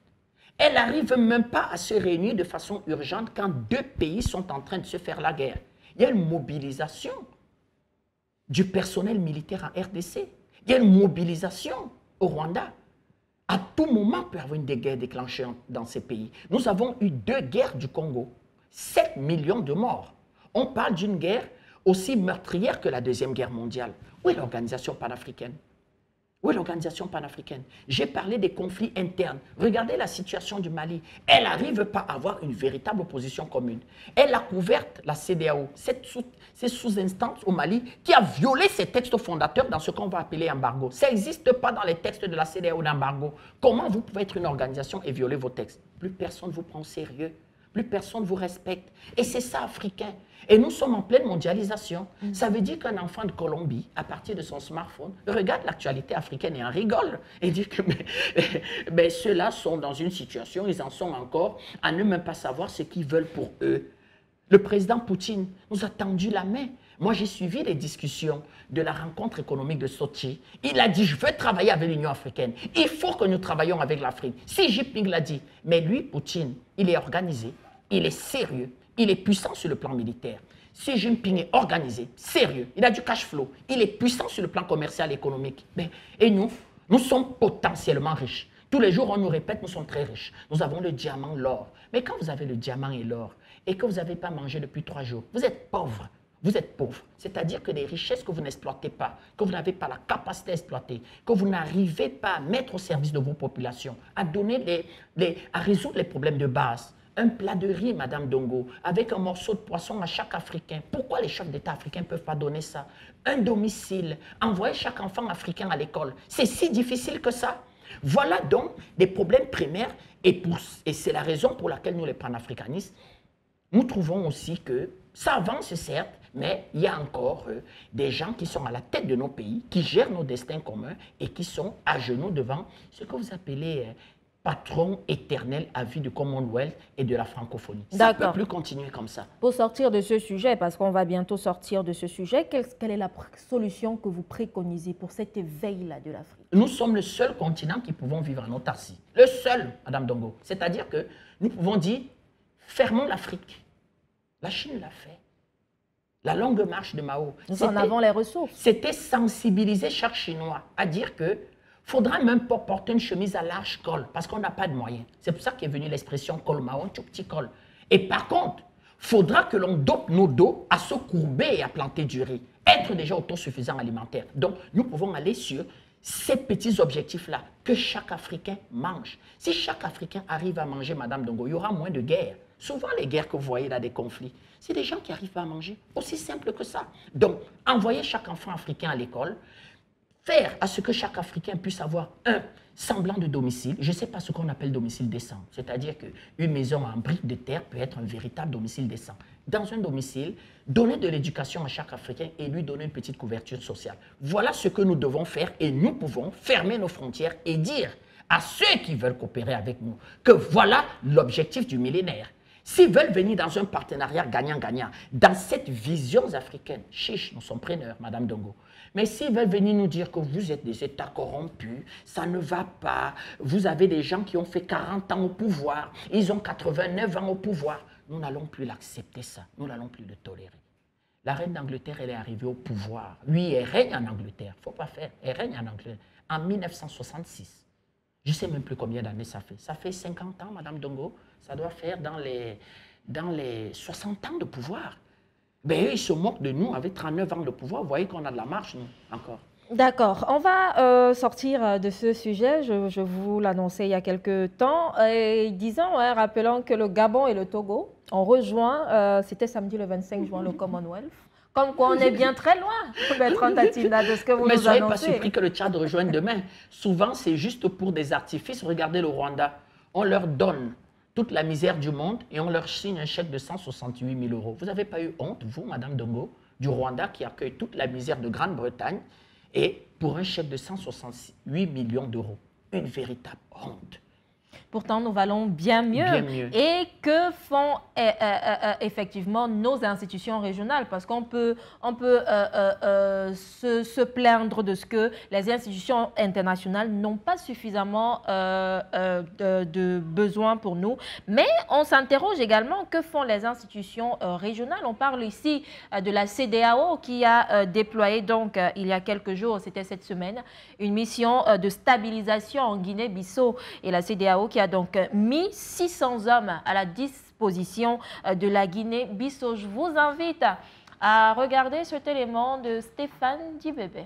Elle n'arrive même pas à se réunir de façon urgente quand deux pays sont en train de se faire la guerre. Il y a une mobilisation du personnel militaire en RDC. Il y a une mobilisation au Rwanda. À tout moment, peut y avoir des guerres déclenchées dans ces pays. Nous avons eu 2 guerres du Congo, 7 millions de morts. On parle d'une guerre aussi meurtrière que la Deuxième Guerre mondiale. Où est l'organisation panafricaine? Où est l'organisation panafricaine? J'ai parlé des conflits internes. Regardez la situation du Mali. Elle n'arrive pas à avoir une véritable opposition commune. Elle a couvert la CEDEAO, ces sous-instances au Mali, qui a violé ses textes fondateurs dans ce qu'on va appeler embargo. Ça n'existe pas dans les textes de la CEDEAO d'embargo. Comment vous pouvez être une organisation et violer vos textes? Plus personne ne vous prend au sérieux. Plus personne ne vous respecte. Et c'est ça, africain. Et nous sommes en pleine mondialisation. Ça veut dire qu'un enfant de Colombie, à partir de son smartphone, regarde l'actualité africaine et en rigole. Et dit que ceux-là sont dans une situation, ils en sont encore à ne même pas savoir ce qu'ils veulent pour eux. Le président Poutine nous a tendu la main. Moi, j'ai suivi les discussions de la rencontre économique de Sochi. Il a dit, je veux travailler avec l'Union africaine. Il faut que nous travaillions avec l'Afrique. Xi Jinping l'a dit. Mais lui, Poutine, il est organisé, il est sérieux, il est puissant sur le plan militaire. Xi Jinping est organisé, sérieux, il a du cash flow, il est puissant sur le plan commercial et économique. Et nous sommes potentiellement riches. Tous les jours, on nous répète, nous sommes très riches. Nous avons le diamant, l'or. Mais quand vous avez le diamant et l'or, et que vous n'avez pas mangé depuis 3 jours, vous êtes pauvre. Vous êtes pauvre, c'est-à-dire que des richesses que vous n'exploitez pas, que vous n'avez pas la capacité d'exploiter, que vous n'arrivez pas à mettre au service de vos populations, à résoudre les problèmes de base. Un plat de riz, Madame Dongo, avec un morceau de poisson à chaque Africain. Pourquoi les chefs d'État africains ne peuvent pas donner ça? Un domicile, envoyer chaque enfant africain à l'école. C'est si difficile que ça. Voilà donc des problèmes primaires et c'est la raison pour laquelle nous, les panafricanistes, nous trouvons aussi que ça avance certes, mais il y a encore des gens qui sont à la tête de nos pays, qui gèrent nos destins communs et qui sont à genoux devant ce que vous appelez patron éternel à vie du Commonwealth et de la francophonie. Ça ne peut plus continuer comme ça. Pour sortir de ce sujet, parce qu'on va bientôt sortir de ce sujet, quelle est la solution que vous préconisez pour cet éveil-là de l'Afrique? Nous sommes le seul continent qui pouvons vivre en autarcie. Le seul, Madame Dongo. C'est-à-dire que nous pouvons dire, fermons l'Afrique. La Chine l'a fait. La longue marche de Mao. Nous en avons les ressources. C'était sensibiliser chaque Chinois à dire que faudra même pas porter une chemise à large col parce qu'on n'a pas de moyens. C'est pour ça qu'est venue l'expression col Mao, un tout petit col. Et par contre, faudra que l'on dope nos dos à se courber et à planter du riz. Être déjà autosuffisant alimentaire. Donc, nous pouvons aller sur ces petits objectifs-là, que chaque Africain mange. Si chaque Africain arrive à manger, Madame Dongo, il y aura moins de guerres. Souvent, les guerres que vous voyez là, des conflits, c'est des gens qui arrivent à manger. Aussi simple que ça. Donc, envoyer chaque enfant africain à l'école, faire à ce que chaque Africain puisse avoir un semblant de domicile. Je ne sais pas ce qu'on appelle domicile décent. C'est-à-dire qu'une maison en briques de terre peut être un véritable domicile décent. Dans un domicile, donner de l'éducation à chaque Africain et lui donner une petite couverture sociale. Voilà ce que nous devons faire et nous pouvons fermer nos frontières et dire à ceux qui veulent coopérer avec nous que voilà l'objectif du millénaire. S'ils veulent venir dans un partenariat gagnant-gagnant, dans cette vision africaine, chiche, nous sommes preneurs, Madame Dongo. Mais s'ils veulent venir nous dire que vous êtes des États corrompus, ça ne va pas, vous avez des gens qui ont fait 40 ans au pouvoir, ils ont 89 ans au pouvoir, nous n'allons plus l'accepter ça, nous n'allons plus le tolérer. La reine d'Angleterre, elle est arrivée au pouvoir. Oui, elle règne en Angleterre, il ne faut pas faire, elle règne en Angleterre en 1966. Je ne sais même plus combien d'années ça fait. Ça fait 50 ans, Madame Dongo. Ça doit faire dans les 60 ans de pouvoir. Mais eux, ils se moquent de nous avec 39 ans de pouvoir. Vous voyez qu'on a de la marche, nous, encore. D'accord. On va sortir de ce sujet. Je vous l'annonçais il y a quelques temps. Disons, rappelons que le Gabon et le Togo ont rejoint, c'était samedi le 25 juin, le Commonwealth. Comme quoi, on est bien très loin, Bertrand Tatina, de ce que vous nous annoncez. Mais soyez pas surpris que le Tchad rejoigne demain. Souvent, c'est juste pour des artifices. Regardez le Rwanda. On leur donne toute la misère du monde et on leur signe un chèque de 168 000 euros. Vous n'avez pas eu honte, vous, Madame Dongo, du Rwanda qui accueille toute la misère de Grande-Bretagne et pour un chèque de 168 millions d'euros. Une véritable honte. Pourtant, nous valons bien mieux. Bien mieux. Et que font effectivement nos institutions régionales? Parce qu'on peut, se plaindre de ce que les institutions internationales n'ont pas suffisamment de besoins pour nous. Mais on s'interroge également, que font les institutions régionales? On parle ici de la CEDEAO qui a déployé donc il y a quelques jours, c'était cette semaine, une mission de stabilisation en Guinée-Bissau. Et la CEDEAO qui a donc mis 600 hommes à la disposition de la Guinée-Bissau. Je vous invite à regarder cet élément de Stéphane Dibébé.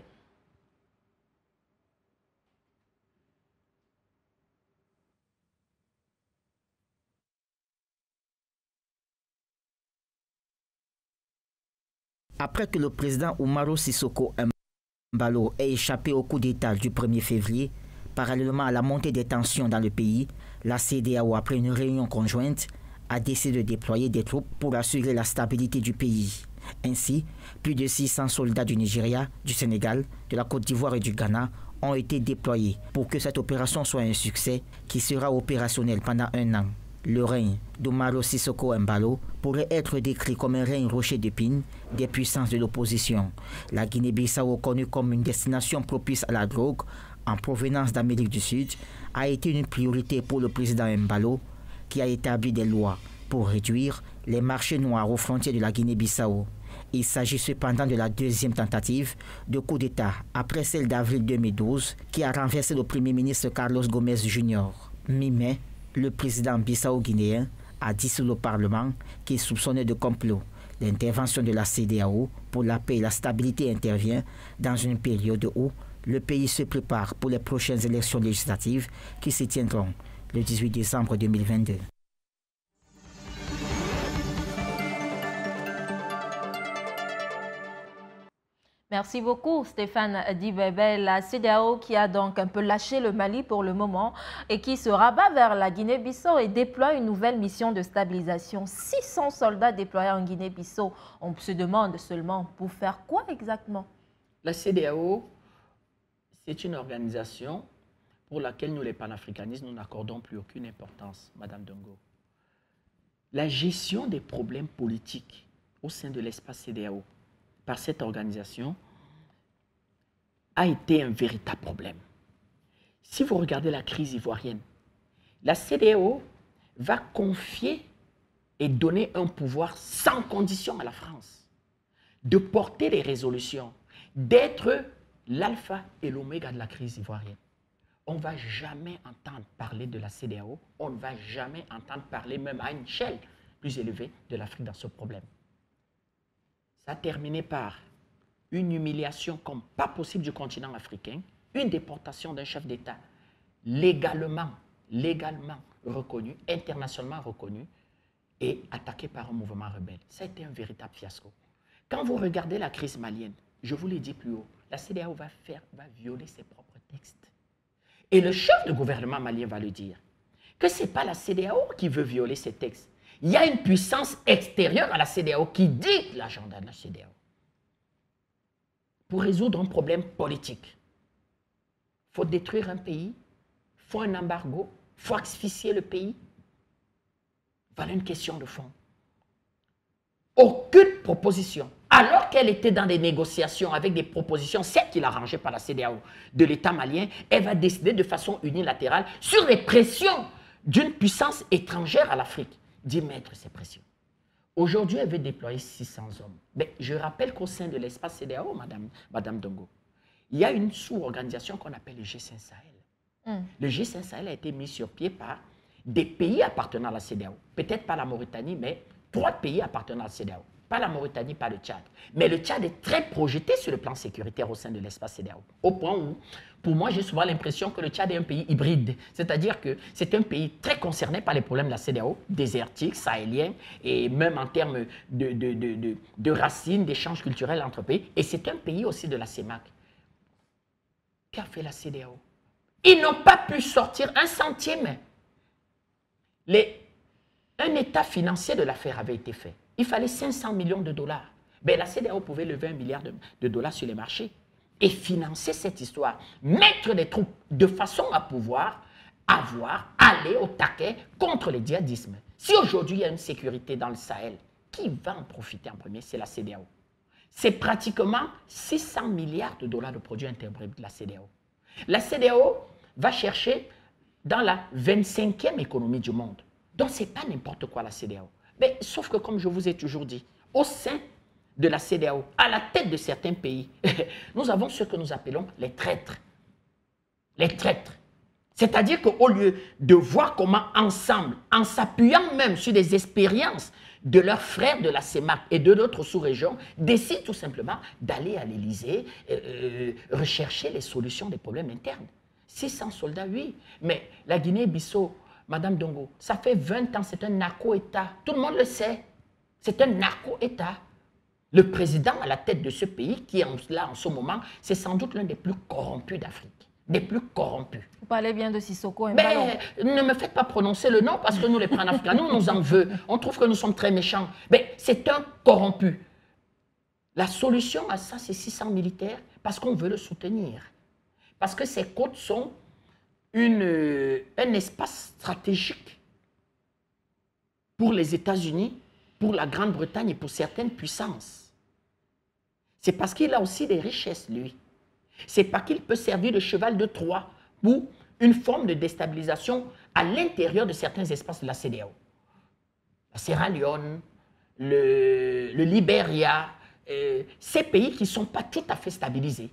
Après que le président Umaro Sissoco Embalo ait échappé au coup d'État du 1er février, parallèlement à la montée des tensions dans le pays, la CEDEAO, après une réunion conjointe, a décidé de déployer des troupes pour assurer la stabilité du pays. Ainsi, plus de 600 soldats du Nigeria, du Sénégal, de la Côte d'Ivoire et du Ghana ont été déployés pour que cette opération soit un succès qui sera opérationnel pendant 1 an. Le règne d'Umaro Sissoco Embalo pourrait être décrit comme un règne rocher d'épines des puissances de l'opposition. La Guinée-Bissau, connue comme une destination propice à la drogue, en provenance d'Amérique du Sud, a été une priorité pour le président Embalo, qui a établi des lois pour réduire les marchés noirs aux frontières de la Guinée-Bissau. Il s'agit cependant de la deuxième tentative de coup d'État après celle d'avril 2012 qui a renversé le premier ministre Carlos Gomez Jr. Mi-mai, le président bissau-guinéen a dit sur le Parlement qu'il soupçonnait de complot. L'intervention de la CEDEAO pour la paix et la stabilité intervient dans une période où le pays se prépare pour les prochaines élections législatives qui se tiendront le 18 décembre 2022. Merci beaucoup Stéphane Dibébé. La CEDEAO qui a donc un peu lâché le Mali pour le moment et qui se rabat vers la Guinée-Bissau et déploie une nouvelle mission de stabilisation. 600 soldats déployés en Guinée-Bissau. On se demande seulement pour faire quoi exactement? La CEDEAO, c'est une organisation pour laquelle nous, les panafricanistes, nous n'accordons plus aucune importance, Madame Dongo. La gestion des problèmes politiques au sein de l'espace CEDEAO par cette organisation a été un véritable problème. Si vous regardez la crise ivoirienne, la CEDEAO va confier et donner un pouvoir sans condition à la France, de porter les résolutions, d'être l'alpha et l'oméga de la crise ivoirienne. On ne va jamais entendre parler de la CEDEAO, on ne va jamais entendre parler même à une échelle plus élevée de l'Afrique dans ce problème. Ça a terminé par une humiliation comme pas possible du continent africain, une déportation d'un chef d'État légalement reconnu, internationalement reconnu et attaqué par un mouvement rebelle. Ça a été un véritable fiasco. Quand vous regardez la crise malienne, je vous l'ai dit plus haut, la CEDEAO va violer ses propres textes. Et le chef de gouvernement malien va le dire, que ce n'est pas la CEDEAO qui veut violer ses textes. Il y a une puissance extérieure à la CEDEAO qui dicte l'agenda de la CEDEAO. Pour résoudre un problème politique, il faut détruire un pays, il faut un embargo, il faut asphyxier le pays. Voilà une question de fond. Aucune proposition, alors qu'elle était dans des négociations avec des propositions, certes qu'il a arrangées par la CEDEAO de l'État malien, elle va décider de façon unilatérale sur les pressions d'une puissance étrangère à l'Afrique d'y mettre ces pressions. Aujourd'hui, elle veut déployer 600 hommes. Mais je rappelle qu'au sein de l'espace CEDEAO, Madame Dongo, il y a une sous-organisation qu'on appelle le G5 Sahel. Le G5 Sahel a été mis sur pied par des pays appartenant à la CEDEAO. Peut-être pas la Mauritanie, mais 3 pays appartenant à la CEDEAO. Pas la Mauritanie, pas le Tchad. Mais le Tchad est très projeté sur le plan sécuritaire au sein de l'espace CEDEAO. Au point où, pour moi, j'ai souvent l'impression que le Tchad est un pays hybride. C'est-à-dire que c'est un pays très concerné par les problèmes de la CEDEAO, désertique, sahélien, et même en termes de racines, d'échanges culturels entre pays. Et c'est un pays aussi de la CEMAC. Qu'a fait la CEDEAO? Ils n'ont pas pu sortir un centime. un état financier de l'affaire avait été fait. Il fallait 500 millions de dollars. Ben, la CEDEAO pouvait lever 1 milliard de dollars sur les marchés et financer cette histoire, mettre des troupes de façon à pouvoir aller au taquet contre les djihadismes. Si aujourd'hui il y a une sécurité dans le Sahel, qui va en profiter en premier? C'est la CEDEAO. C'est pratiquement 600 milliards de dollars de produits intérieurs brut de la CEDEAO. La CEDEAO va chercher dans la 25e économie du monde. Donc, ce n'est pas n'importe quoi la CEDEAO. Mais, sauf que, comme je vous ai toujours dit, au sein de la CEDEAO, à la tête de certains pays, nous avons ce que nous appelons les traîtres. Les traîtres. C'est-à-dire qu'au lieu de voir comment ensemble, en s'appuyant même sur des expériences de leurs frères de la CEMAC et de d'autres sous-régions, décident tout simplement d'aller à l'Élysée rechercher les solutions des problèmes internes. 600 soldats, oui, mais la Guinée-Bissau, Madame Dongo, ça fait 20 ans, c'est un narco-État. Tout le monde le sait. C'est un narco-État. Le président à la tête de ce pays, qui est là en ce moment, c'est sans doute l'un des plus corrompus d'Afrique. Des plus corrompus. Vous parlez bien de Sissoko Embalo. Mais ne me faites pas prononcer le nom parce que nous, les panafricains, nous nous en veut. On trouve que nous sommes très méchants. Mais c'est un corrompu. La solution à ça, c'est 600 militaires parce qu'on veut le soutenir. Parce que ces côtes sont un espace stratégique pour les États-Unis, pour la Grande-Bretagne et pour certaines puissances. C'est parce qu'il a aussi des richesses, lui. C'est parce qu'il peut servir de cheval de Troie pour une forme de déstabilisation à l'intérieur de certains espaces de la CEDEAO. La Sierra Leone, le Libéria, ces pays qui ne sont pas tout à fait stabilisés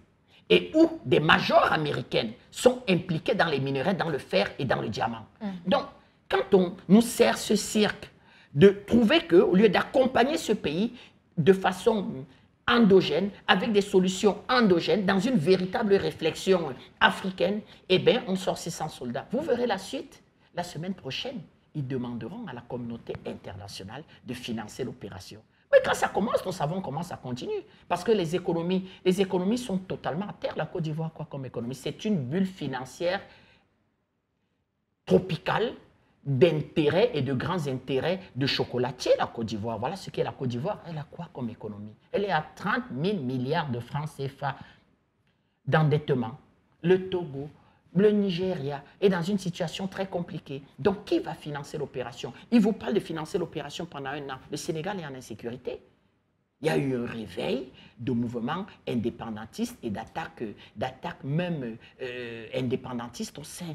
et où des majors américaines sont impliquées dans les minerais, dans le fer et dans le diamant. Donc, quand on nous sert ce cirque de trouver qu'au lieu d'accompagner ce pays de façon endogène, avec des solutions endogènes, dans une véritable réflexion africaine, eh bien, on sort 600 soldats. Vous verrez la suite. La semaine prochaine, ils demanderont à la communauté internationale de financer l'opération. Mais quand ça commence, nous savons comment ça continue. Parce que les économies sont totalement à terre. La Côte d'Ivoire, quoi comme économie? C'est une bulle financière tropicale d'intérêts et de grands intérêts de chocolatiers, la Côte d'Ivoire. Voilà ce qu'est la Côte d'Ivoire. Elle a quoi comme économie? Elle est à 30 000 milliards de francs CFA d'endettement. Le Togo, le Nigeria est dans une situation très compliquée. Donc, qui va financer l'opération? Il vous parle de financer l'opération pendant 1 an. Le Sénégal est en insécurité. Il y a eu un réveil de mouvements indépendantistes et d'attaques même indépendantistes au sein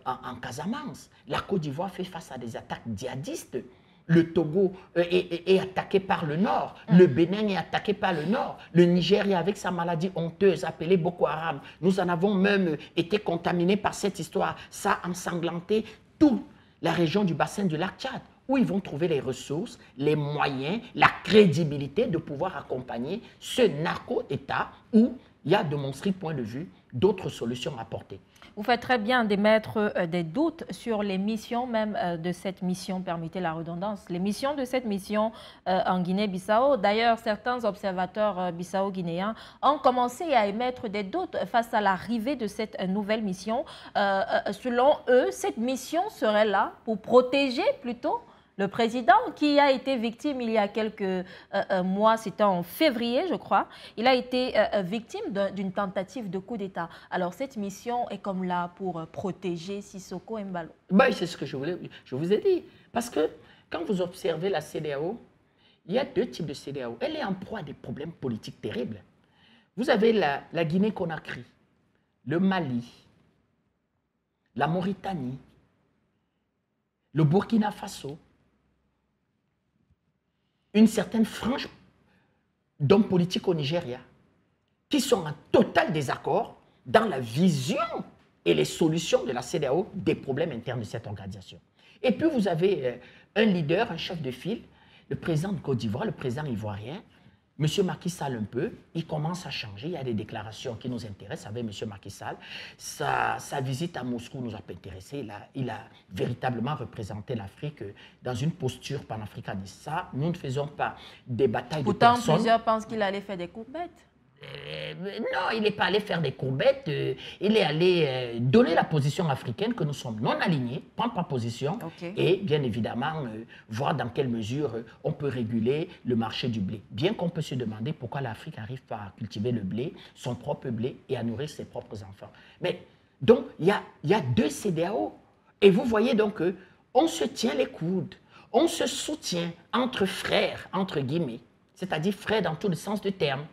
en Casamance. La Côte d'Ivoire fait face à des attaques djihadistes. Le Togo est attaqué par le Nord. Le Bénin est attaqué par le Nord. Le Nigeria, avec sa maladie honteuse appelée Boko Haram, nous en avons même été contaminés par cette histoire. Ça a ensanglanté toute la région du bassin du lac Tchad, où ils vont trouver les ressources, les moyens, la crédibilité de pouvoir accompagner ce narco-État où il y a, de mon strict point de vue, d'autres solutions à apporter. Vous faites très bien d'émettre des doutes sur les missions même de cette mission, permettez la redondance, les missions de cette mission en Guinée-Bissau. D'ailleurs, certains observateurs bissau-guinéens ont commencé à émettre des doutes face à l'arrivée de cette nouvelle mission. Selon eux, cette mission serait là pour protéger plutôt le président qui a été victime il y a quelques mois, c'était en février je crois, il a été victime d'une tentative de coup d'État. Alors cette mission est comme là pour protéger Sissoko Embalo. Ben, c'est ce que je vous ai dit. Parce que quand vous observez la CEDEAO, il y a 2 types de CEDEAO. Elle est en proie à des problèmes politiques terribles. Vous avez la Guinée-Conakry, le Mali, la Mauritanie, le Burkina Faso, une certaine frange d'hommes politiques au Nigeria qui sont en total désaccord dans la vision et les solutions de la CEDEAO des problèmes internes de cette organisation. Et puis vous avez un leader, un chef de file, le président de Côte d'Ivoire, le président ivoirien, M. Macky Sall un peu, il commence à changer, il y a des déclarations qui nous intéressent avec M. Macky Sall. Sa visite à Moscou nous a intéressés, il a véritablement représenté l'Afrique dans une posture panafricaniste. Ça, nous ne faisons pas des batailles de personnes. Pourtant, plusieurs pensent qu'il allait faire des coups bêtes. Non, il n'est pas allé faire des courbettes, il est allé donner la position africaine que nous sommes non alignés, prendre pas position, et bien évidemment voir dans quelle mesure on peut réguler le marché du blé. Bien qu'on peut se demander pourquoi l'Afrique n'arrive pas à cultiver le blé, son propre blé, et à nourrir ses propres enfants. Mais donc, il y a deux CEDEAO, et vous voyez donc qu'on se tient les coudes, on se soutient entre frères, entre guillemets, c'est-à-dire frères dans tout le sens du terme.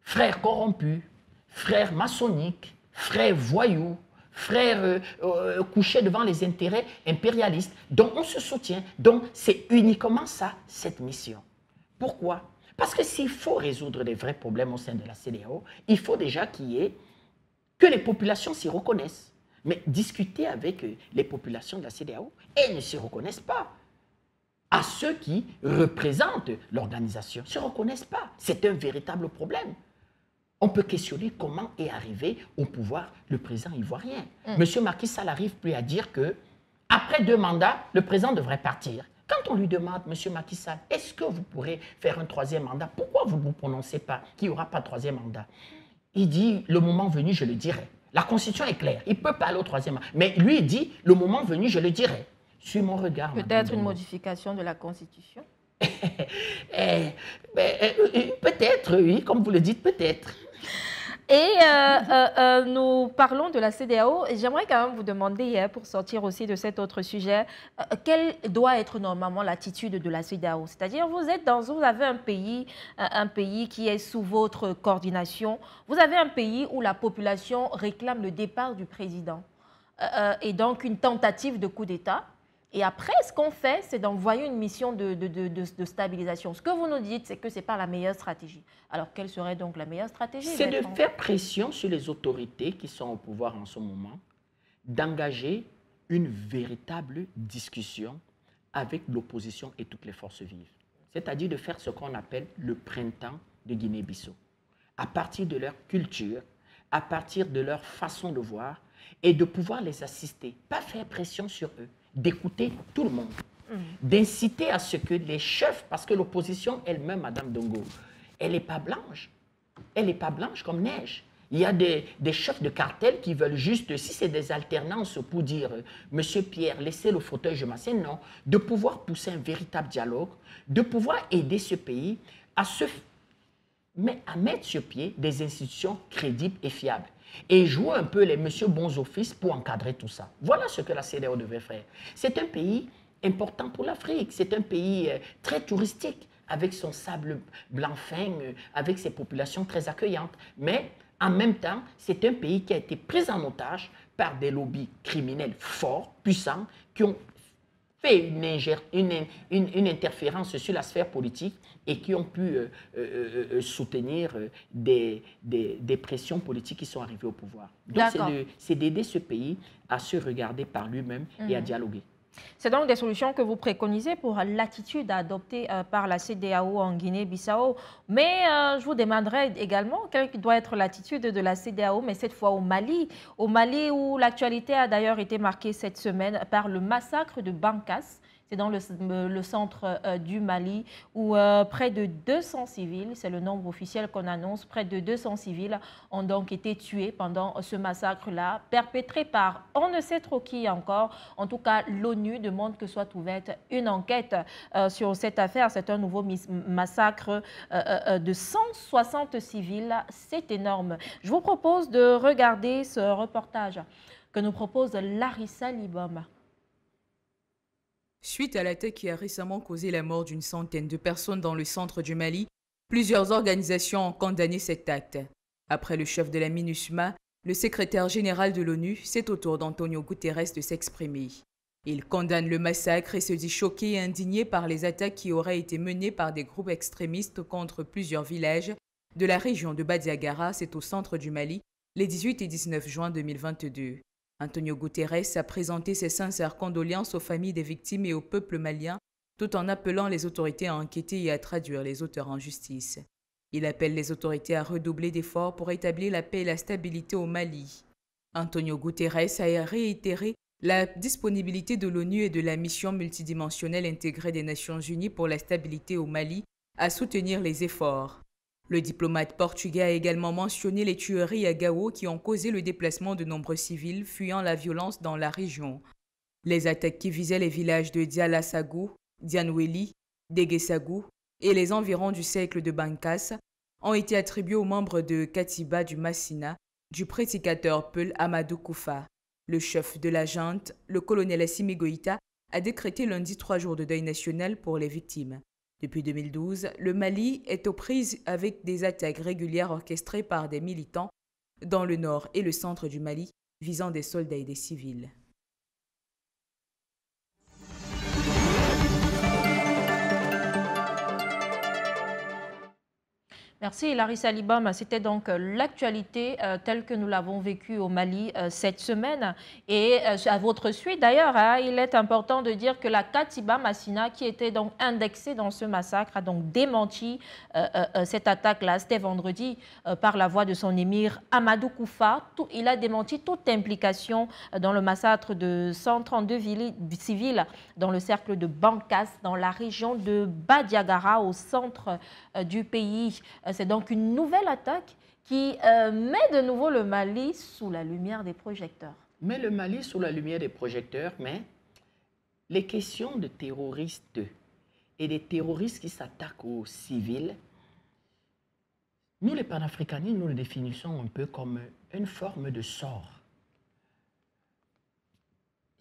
Frères corrompus, frères maçonniques, frères voyous, frères couchés devant les intérêts impérialistes. Donc on se soutient. Donc c'est uniquement ça, cette mission. Pourquoi? Parce que s'il faut résoudre des vrais problèmes au sein de la CEDEAO, il faut déjà que les populations s'y reconnaissent. Mais discuter avec les populations de la CEDEAO, elles ne s'y reconnaissent pas. À ceux qui représentent l'organisation, ne se reconnaissent pas. C'est un véritable problème. On peut questionner comment est arrivé au pouvoir le président ivoirien. Monsieur Macky Sall n'arrive plus à dire qu'après 2 mandats, le président devrait partir. Quand on lui demande, Monsieur Macky Sall, est-ce que vous pourrez faire un 3e mandat? Pourquoi vous ne vous prononcez pas qu'il n'y aura pas de 3e mandat? Il dit, le moment venu, je le dirai. La Constitution est claire, il ne peut pas aller au 3e mandat. Mais lui, il dit, le moment venu, je le dirai. Sur mon regard. Peut-être une modification de la Constitution? Peut-être, oui, comme vous le dites, peut-être. Et nous parlons de la CEDEAO. J'aimerais quand même vous demander, pour sortir aussi de cet autre sujet, quelle doit être normalement l'attitude de la CEDEAO? C'est-à-dire, vous avez un pays qui est sous votre coordination. Vous avez un pays où la population réclame le départ du président et donc une tentative de coup d'État. Et après, ce qu'on fait, c'est d'envoyer une mission de stabilisation. Ce que vous nous dites, c'est que ce n'est pas la meilleure stratégie. Alors, quelle serait donc la meilleure stratégie? C'est de faire pression sur les autorités qui sont au pouvoir en ce moment, d'engager une véritable discussion avec l'opposition et toutes les forces vives. C'est-à-dire de faire ce qu'on appelle le printemps de Guinée-Bissau. À partir de leur culture, à partir de leur façon de voir, et de pouvoir les assister, pas faire pression sur eux, d'écouter tout le monde, d'inciter à ce que les chefs, parce que l'opposition elle-même, Madame Dongo, elle n'est pas blanche. Elle n'est pas blanche comme neige. Il y a des chefs de cartel qui veulent juste, si c'est des alternances pour dire « Monsieur Pierre, laissez le fauteuil, je m'assieds », non. De pouvoir pousser un véritable dialogue, de pouvoir aider ce pays à mettre sur pied des institutions crédibles et fiables. Et jouer un peu les monsieur bons offices pour encadrer tout ça. Voilà ce que la CEDEAO devait faire. C'est un pays important pour l'Afrique. C'est un pays très touristique, avec son sable blanc fin, avec ses populations très accueillantes. Mais en même temps, c'est un pays qui a été pris en otage par des lobbies criminels forts, puissants, qui ont fait une interférence sur la sphère politique et qui ont pu soutenir des pressions politiques qui sont arrivées au pouvoir. Donc, c'est d'aider ce pays à se regarder par lui-même et à dialoguer. C'est donc des solutions que vous préconisez pour l'attitude adoptée par la CEDEAO en Guinée-Bissau. Mais je vous demanderai également quelle doit être l'attitude de la CEDEAO, mais cette fois au Mali. Au Mali où l'actualité a d'ailleurs été marquée cette semaine par le massacre de Bankas. C'est dans le centre du Mali où près de 200 civils, c'est le nombre officiel qu'on annonce, près de 200 civils ont donc été tués pendant ce massacre-là, perpétré par on ne sait trop qui encore. En tout cas, l'ONU demande que soit ouverte une enquête sur cette affaire. C'est un nouveau massacre de 160 civils. C'est énorme. Je vous propose de regarder ce reportage que nous propose Larissa Libom. Suite à l'attaque qui a récemment causé la mort d'une centaine de personnes dans le centre du Mali, plusieurs organisations ont condamné cet acte. Après le chef de la MINUSMA, le secrétaire général de l'ONU, c'est au tour d'Antonio Guterres de s'exprimer. Il condamne le massacre et se dit choqué et indigné par les attaques qui auraient été menées par des groupes extrémistes contre plusieurs villages de la région de Badiagara, c'est au centre du Mali, les 18 et 19 juin 2022. Antonio Guterres a présenté ses sincères condoléances aux familles des victimes et au peuple malien, tout en appelant les autorités à enquêter et à traduire les auteurs en justice. Il appelle les autorités à redoubler d'efforts pour établir la paix et la stabilité au Mali. Antonio Guterres a réitéré la disponibilité de l'ONU et de la mission multidimensionnelle intégrée des Nations Unies pour la stabilité au Mali à soutenir les efforts. Le diplomate portugais a également mentionné les tueries à Gao qui ont causé le déplacement de nombreux civils fuyant la violence dans la région. Les attaques qui visaient les villages de Dialasagou, Dianweli, Degesagou et les environs du cercle de Bankas ont été attribuées aux membres de Katiba du Massina, du prédicateur Peul Amadou Koufa. Le chef de la junte, le colonel Assimi Goïta, a décrété lundi 3 jours de deuil national pour les victimes. Depuis 2012, le Mali est aux prises avec des attaques régulières orchestrées par des militants dans le nord et le centre du Mali, visant des soldats et des civils. Merci Larissa Libam. C'était donc l'actualité telle que nous l'avons vécue au Mali cette semaine. Et à votre suite d'ailleurs, il est important de dire que la Katiba Massina, qui était donc indexée dans ce massacre, a donc démenti cette attaque-là. C'était vendredi par la voix de son émir Amadou Koufa. Il a démenti toute implication dans le massacre de 132 civils dans le cercle de Bankas, dans la région de Badiagara, au centre du pays. C'est donc une nouvelle attaque qui met de nouveau le Mali sous la lumière des projecteurs. Met le Mali sous la lumière des projecteurs, mais les questions de terroristes et des terroristes qui s'attaquent aux civils, nous les panafricanistes, nous le définissons un peu comme une forme de sort.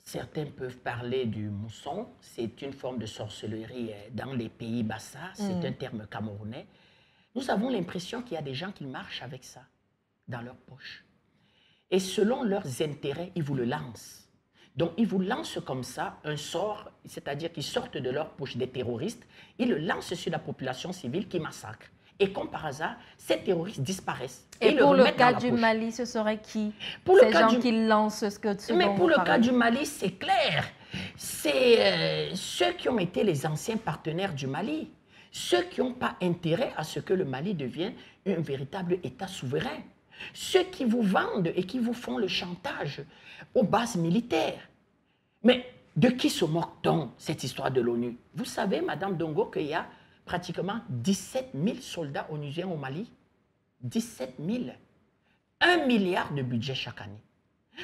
Certains peuvent parler du mousson, c'est une forme de sorcellerie dans les pays bassa, c'est un terme camerounais. Nous avons l'impression qu'il y a des gens qui marchent avec ça dans leur poche. Et selon leurs intérêts, ils vous le lancent. Donc, ils vous lancent comme ça un sort, c'est-à-dire qu'ils sortent de leur poche des terroristes, ils le lancent sur la population civile qui massacre. Et comme par hasard, ces terroristes disparaissent. Et pour le cas du Mali, ce serait qui? Pour ces gens qui lancent ce que tu veux. Mais pour le cas du Mali, c'est clair. C'est ceux qui ont été les anciens partenaires du Mali. Ceux qui n'ont pas intérêt à ce que le Mali devienne un véritable État souverain. Ceux qui vous vendent et qui vous font le chantage aux bases militaires. Mais de qui se moque-t-on, cette histoire de l'ONU? Vous savez, Madame Dongo, qu'il y a pratiquement 17 000 soldats onusiens au Mali. 17 000. 1 milliard de budget chaque année.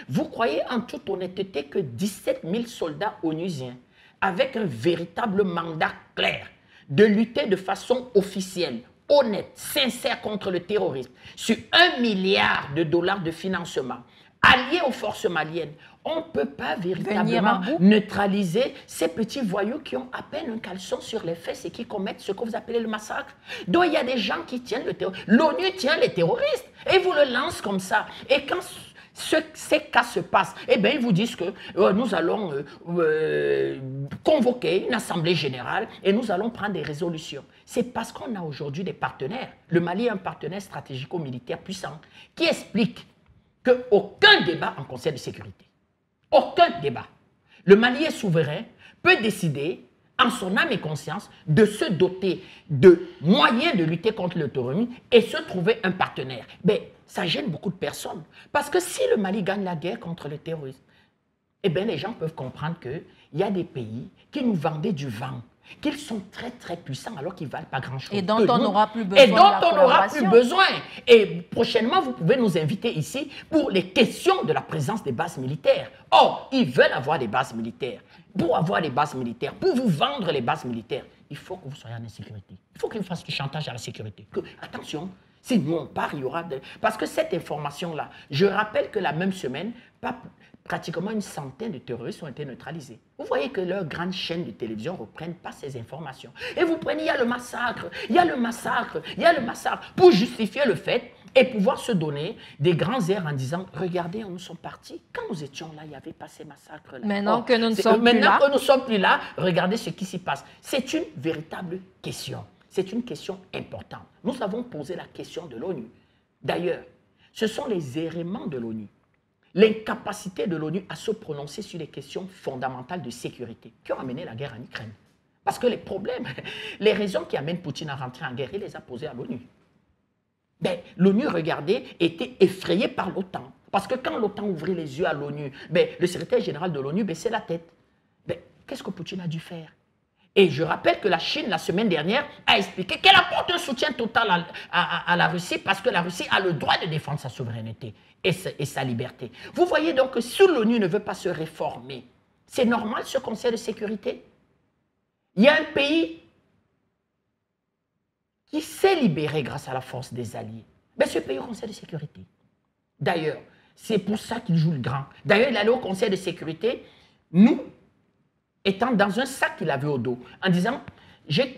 Vous croyez en toute honnêteté que 17 000 soldats onusiens, avec un véritable mandat clair, de lutter de façon officielle, honnête, sincère contre le terrorisme, sur 1 milliard de dollars de financement, alliés aux forces maliennes, on ne peut pas véritablement neutraliser ces petits voyous qui ont à peine un caleçon sur les fesses et qui commettent ce que vous appelez le massacre. Donc il y a des gens qui tiennent le terrorisme. L'ONU tient les terroristes et vous le lance comme ça. Et quand ces cas se passent, eh bien, ils vous disent que nous allons convoquer une assemblée générale et nous allons prendre des résolutions. C'est parce qu'on a aujourd'hui des partenaires. Le Mali est un partenaire stratégico-militaire puissant qui explique qu'aucun débat en Conseil de sécurité, aucun débat. Le Mali est souverain, peut décider en son âme et conscience de se doter de moyens de lutter contre le terrorisme et se trouver un partenaire. Mais ça gêne beaucoup de personnes. Parce que si le Mali gagne la guerre contre le terrorisme, eh bien les gens peuvent comprendre qu'il y a des pays qui nous vendaient du vent, qu'ils sont très très puissants alors qu'ils ne valent pas grand-chose. Et dont on n'aura plus besoin. Et dont on n'aura plus besoin. Et prochainement, vous pouvez nous inviter ici pour les questions de la présence des bases militaires. Or, ils veulent avoir des bases militaires. Pour avoir des bases militaires, pour vous vendre les bases militaires, il faut que vous soyez en insécurité. Il faut qu'ils fassent du chantage à la sécurité. Attention, si nous on part, il y aura... Parce que cette information-là, je rappelle que la même semaine, pratiquement une centaine de terroristes ont été neutralisés. Vous voyez que leurs grandes chaînes de télévision ne reprennent pas ces informations. Et vous prenez, il y a le massacre, il y a le massacre, il y a le massacre, pour justifier le fait et pouvoir se donner des grands airs en disant, regardez, nous sommes partis. Quand nous étions là, il n'y avait pas ces massacres-là. Maintenant que nous ne sommes plus là. Maintenant que nous ne sommes plus là, regardez ce qui s'y passe. C'est une véritable question. C'est une question importante. Nous avons posé la question de l'ONU. D'ailleurs, ce sont les éléments de l'ONU, l'incapacité de l'ONU à se prononcer sur les questions fondamentales de sécurité qui ont amené la guerre en Ukraine. Parce que les problèmes, les raisons qui amènent Poutine à rentrer en guerre, il les a posées à l'ONU. Ben, l'ONU, regardez, était effrayée par l'OTAN. Parce que quand l'OTAN ouvrait les yeux à l'ONU, ben, le secrétaire général de l'ONU baissait la tête. Ben, qu'est-ce que Poutine a dû faire? Et je rappelle que la Chine, la semaine dernière, a expliqué qu'elle apporte un soutien total à la Russie parce que la Russie a le droit de défendre sa souveraineté et sa liberté. Vous voyez donc que si l'ONU ne veut pas se réformer, c'est normal ce Conseil de sécurité. Il y a un pays qui s'est libéré grâce à la force des alliés. Mais ce pays au Conseil de sécurité. D'ailleurs, c'est pour ça qu'il joue le grand. D'ailleurs, il allait au Conseil de sécurité, nous, étant dans un sac qu'il avait au dos, en disant, j'ai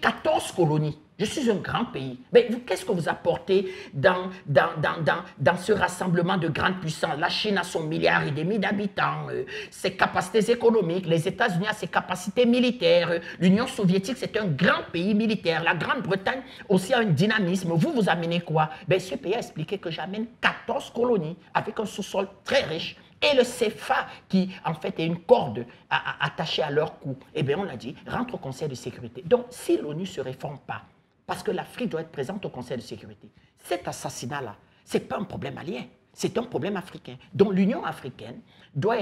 14 colonies, je suis un grand pays. Mais qu'est-ce que vous apportez dans ce rassemblement de grandes puissances? La Chine a son 1,5 milliard d'habitants, ses capacités économiques, les États-Unis ont ses capacités militaires, l'Union soviétique c'est un grand pays militaire, la Grande-Bretagne aussi a un dynamisme. Vous amenez quoi? Ce pays a expliqué que j'amène 14 colonies avec un sous-sol très riche. Et le CFA, qui en fait est une corde attachée à leur cou, on a dit, rentre au Conseil de sécurité. Donc, si l'ONU ne se réforme pas, parce que l'Afrique doit être présente au Conseil de sécurité, cet assassinat-là, ce n'est pas un problème malien, c'est un problème africain. Donc, l'Union africaine doit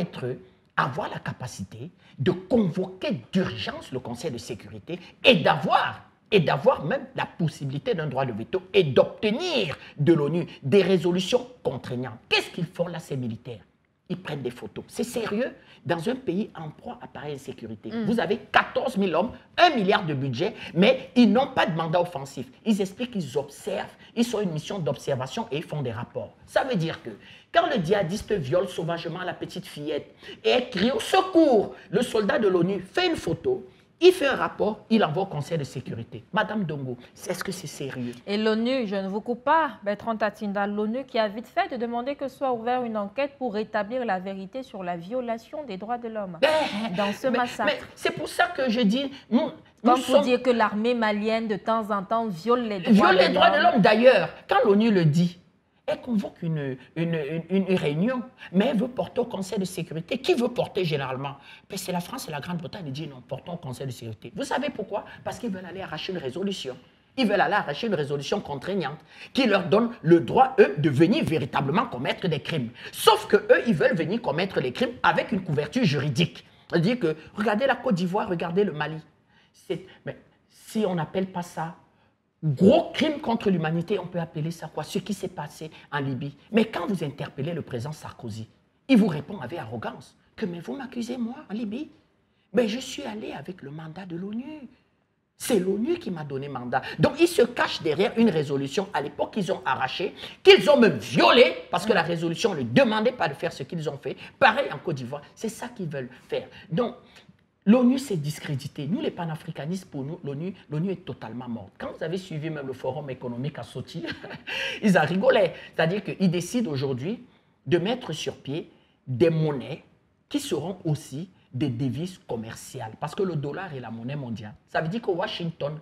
avoir la capacité de convoquer d'urgence le Conseil de sécurité et d'avoir même la possibilité d'un droit de veto et d'obtenir de l'ONU des résolutions contraignantes. Qu'est-ce qu'ils font là, ces militaires? Ils prennent des photos. C'est sérieux dans un pays en proie à pareille insécurité. Vous avez 14 000 hommes, 1 milliard de budget, mais ils n'ont pas de mandat offensif. Ils expliquent qu'ils observent, ils sont une mission d'observation et ils font des rapports. Ça veut dire que quand le djihadiste viole sauvagement la petite fillette et crie au secours, le soldat de l'ONU fait une photo, il fait un rapport, il envoie au Conseil de sécurité. Madame Dongo, est-ce que c'est sérieux? Et l'ONU, je ne vous coupe pas, Bertrand Tatinda, l'ONU qui a vite fait de demander que soit ouverte une enquête pour rétablir la vérité sur la violation des droits de l'homme dans ce massacre. C'est pour ça que je dis... Comme pour dire que l'armée malienne, de temps en temps, viole les droits de l'homme. D'ailleurs, quand l'ONU le dit, elle convoque une réunion, mais elle veut porter au Conseil de sécurité. Qui veut porter généralement? C'est la France et la Grande-Bretagne qui disent non, portons au Conseil de sécurité. Vous savez pourquoi? Parce qu'ils veulent aller arracher une résolution. Ils veulent aller arracher une résolution contraignante qui leur donne le droit, eux, de venir véritablement commettre des crimes. Sauf que eux, ils veulent venir commettre les crimes avec une couverture juridique. C'est-à-dire que, regardez la Côte d'Ivoire, regardez le Mali. Mais si on n'appelle pas ça gros crime contre l'humanité, on peut appeler ça quoi? Ce qui s'est passé en Libye. Mais quand vous interpellez le président Sarkozy, il vous répond avec arrogance que mais vous m'accusez moi en Libye? Mais je suis allé avec le mandat de l'ONU. C'est l'ONU qui m'a donné mandat. Donc, ils se cachent derrière une résolution à l'époque qu'ils ont arrachée, qu'ils ont même violée, parce que la résolution ne demandait pas de faire ce qu'ils ont fait. Pareil en Côte d'Ivoire, c'est ça qu'ils veulent faire. Donc, l'ONU s'est discréditée. Nous, les panafricanistes, pour nous, l'ONU est totalement morte. Quand vous avez suivi même le forum économique à Sochi, ils en rigolaient. C'est-à-dire qu'ils décident aujourd'hui de mettre sur pied des monnaies qui seront aussi des devises commerciales. Parce que le dollar est la monnaie mondiale. Ça veut dire que Washington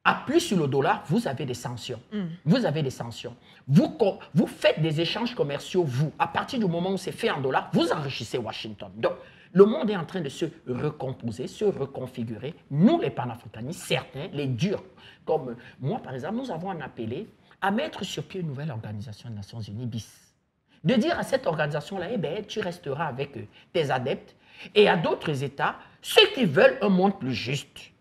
appuie sur le dollar, vous avez des sanctions. Vous avez des sanctions. Vous faites des échanges commerciaux, vous. À partir du moment où c'est fait en dollars, vous enrichissez Washington. Donc, le monde est en train de se recomposer, se reconfigurer. Nous, les panafricanistes, certains, les durs, comme moi, par exemple, nous avons appelé à mettre sur pied une nouvelle organisation des Nations Unies, BIS. De dire à cette organisation-là, tu resteras avec tes adeptes, et à d'autres États, ceux qui veulent un monde plus juste,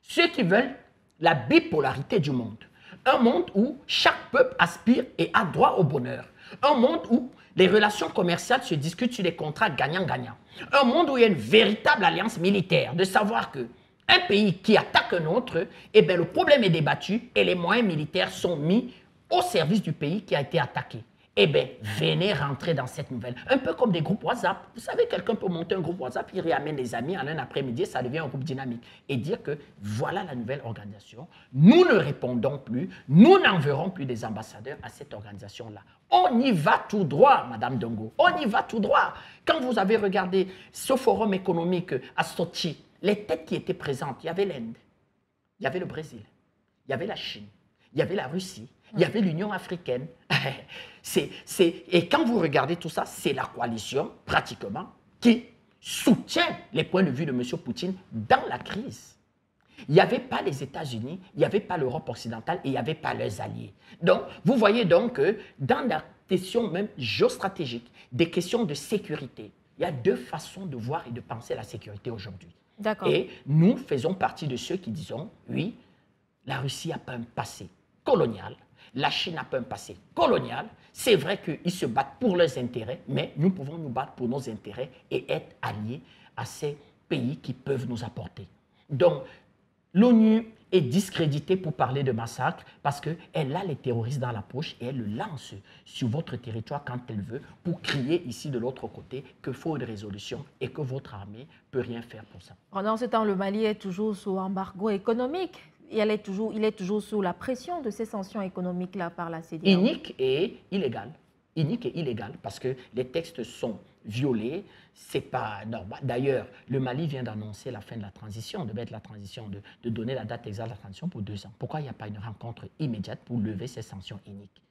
ceux qui veulent la bipolarité du monde, un monde où chaque peuple aspire et a droit au bonheur, un monde où les relations commerciales se discutent sur des contrats gagnant-gagnant, un monde où il y a une véritable alliance militaire, de savoir que un pays qui attaque un autre, le problème est débattu et les moyens militaires sont mis au service du pays qui a été attaqué. Venez rentrer dans cette nouvelle. Un peu comme des groupes WhatsApp. Vous savez, quelqu'un peut monter un groupe WhatsApp, il ramène des amis en un après-midi, ça devient un groupe dynamique. Et dire que voilà la nouvelle organisation. Nous ne répondons plus, nous n'enverrons plus des ambassadeurs à cette organisation-là. On y va tout droit, Madame Dongo. On y va tout droit. Quand vous avez regardé ce forum économique à Sochi, les têtes qui étaient présentes, il y avait l'Inde, il y avait le Brésil, il y avait la Chine, il y avait la Russie, il y avait l'Union africaine. Et quand vous regardez tout ça, c'est la coalition, pratiquement, qui soutient les points de vue de M. Poutine dans la crise. Il n'y avait pas les États-Unis, il n'y avait pas l'Europe occidentale et il n'y avait pas leurs alliés. Donc, vous voyez donc que dans la question même géostratégique, des questions de sécurité, il Il y a deux façons de voir et de penser la sécurité aujourd'hui. D'accord. Et nous faisons partie de ceux qui disons, oui, la Russie n'a pas un passé colonial, la Chine n'a pas un passé colonial. C'est vrai qu'ils se battent pour leurs intérêts, mais nous pouvons nous battre pour nos intérêts et être alliés à ces pays qui peuvent nous apporter. Donc, l'ONU est discréditée pour parler de massacre parce qu'elle a les terroristes dans la poche et elle le lance sur votre territoire quand elle veut pour crier ici de l'autre côté qu'il faut une résolution et que votre armée ne peut rien faire pour ça. Pendant ce temps, le Mali est toujours sous embargo économique. Et il est toujours sous la pression de ces sanctions économiques-là par la CEDEAO. Inique et illégal. Inique et illégal parce que les textes sont violés. C'est pas normal. D'ailleurs, le Mali vient d'annoncer la fin de la transition, de mettre la transition, de donner la date exacte de la transition pour 2 ans. Pourquoi il n'y a pas une rencontre immédiate pour lever ces sanctions iniques?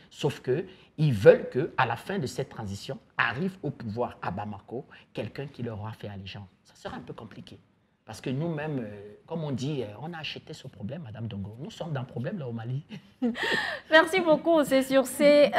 Sauf qu'ils veulent qu'à la fin de cette transition, arrive au pouvoir à Bamako quelqu'un qui leur aura fait allégeance. Ça sera un peu compliqué. Parce que nous-mêmes, comme on dit, on a acheté ce problème, Madame Dongo. Nous sommes dans le problème là au Mali. Merci beaucoup. C'est sur ces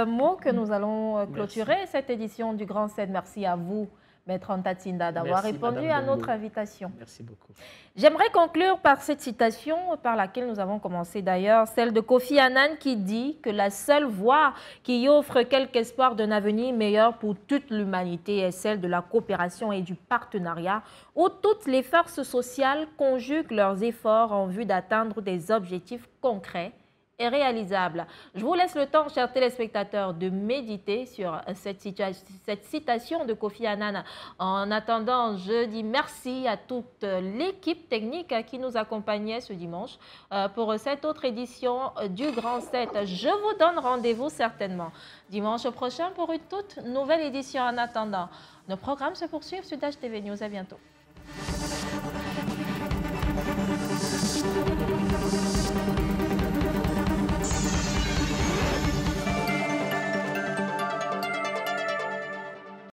mots que nous allons clôturer cette édition du Grand 7. Merci à vous, Maître Ntatinda, d'avoir répondu à notre invitation. Merci beaucoup. J'aimerais conclure par cette citation par laquelle nous avons commencé d'ailleurs, celle de Kofi Annan qui dit que la seule voie qui offre quelque espoir d'un avenir meilleur pour toute l'humanité est celle de la coopération et du partenariat où toutes les forces sociales conjuguent leurs efforts en vue d'atteindre des objectifs concrets et réalisable. Je vous laisse le temps, chers téléspectateurs, de méditer sur cette citation de Kofi Annan. En attendant, je dis merci à toute l'équipe technique qui nous accompagnait ce dimanche pour cette autre édition du Grand 7. Je vous donne rendez-vous certainement dimanche prochain pour une toute nouvelle édition. En attendant, nos programmes se poursuivent sur Dash TV News. À bientôt.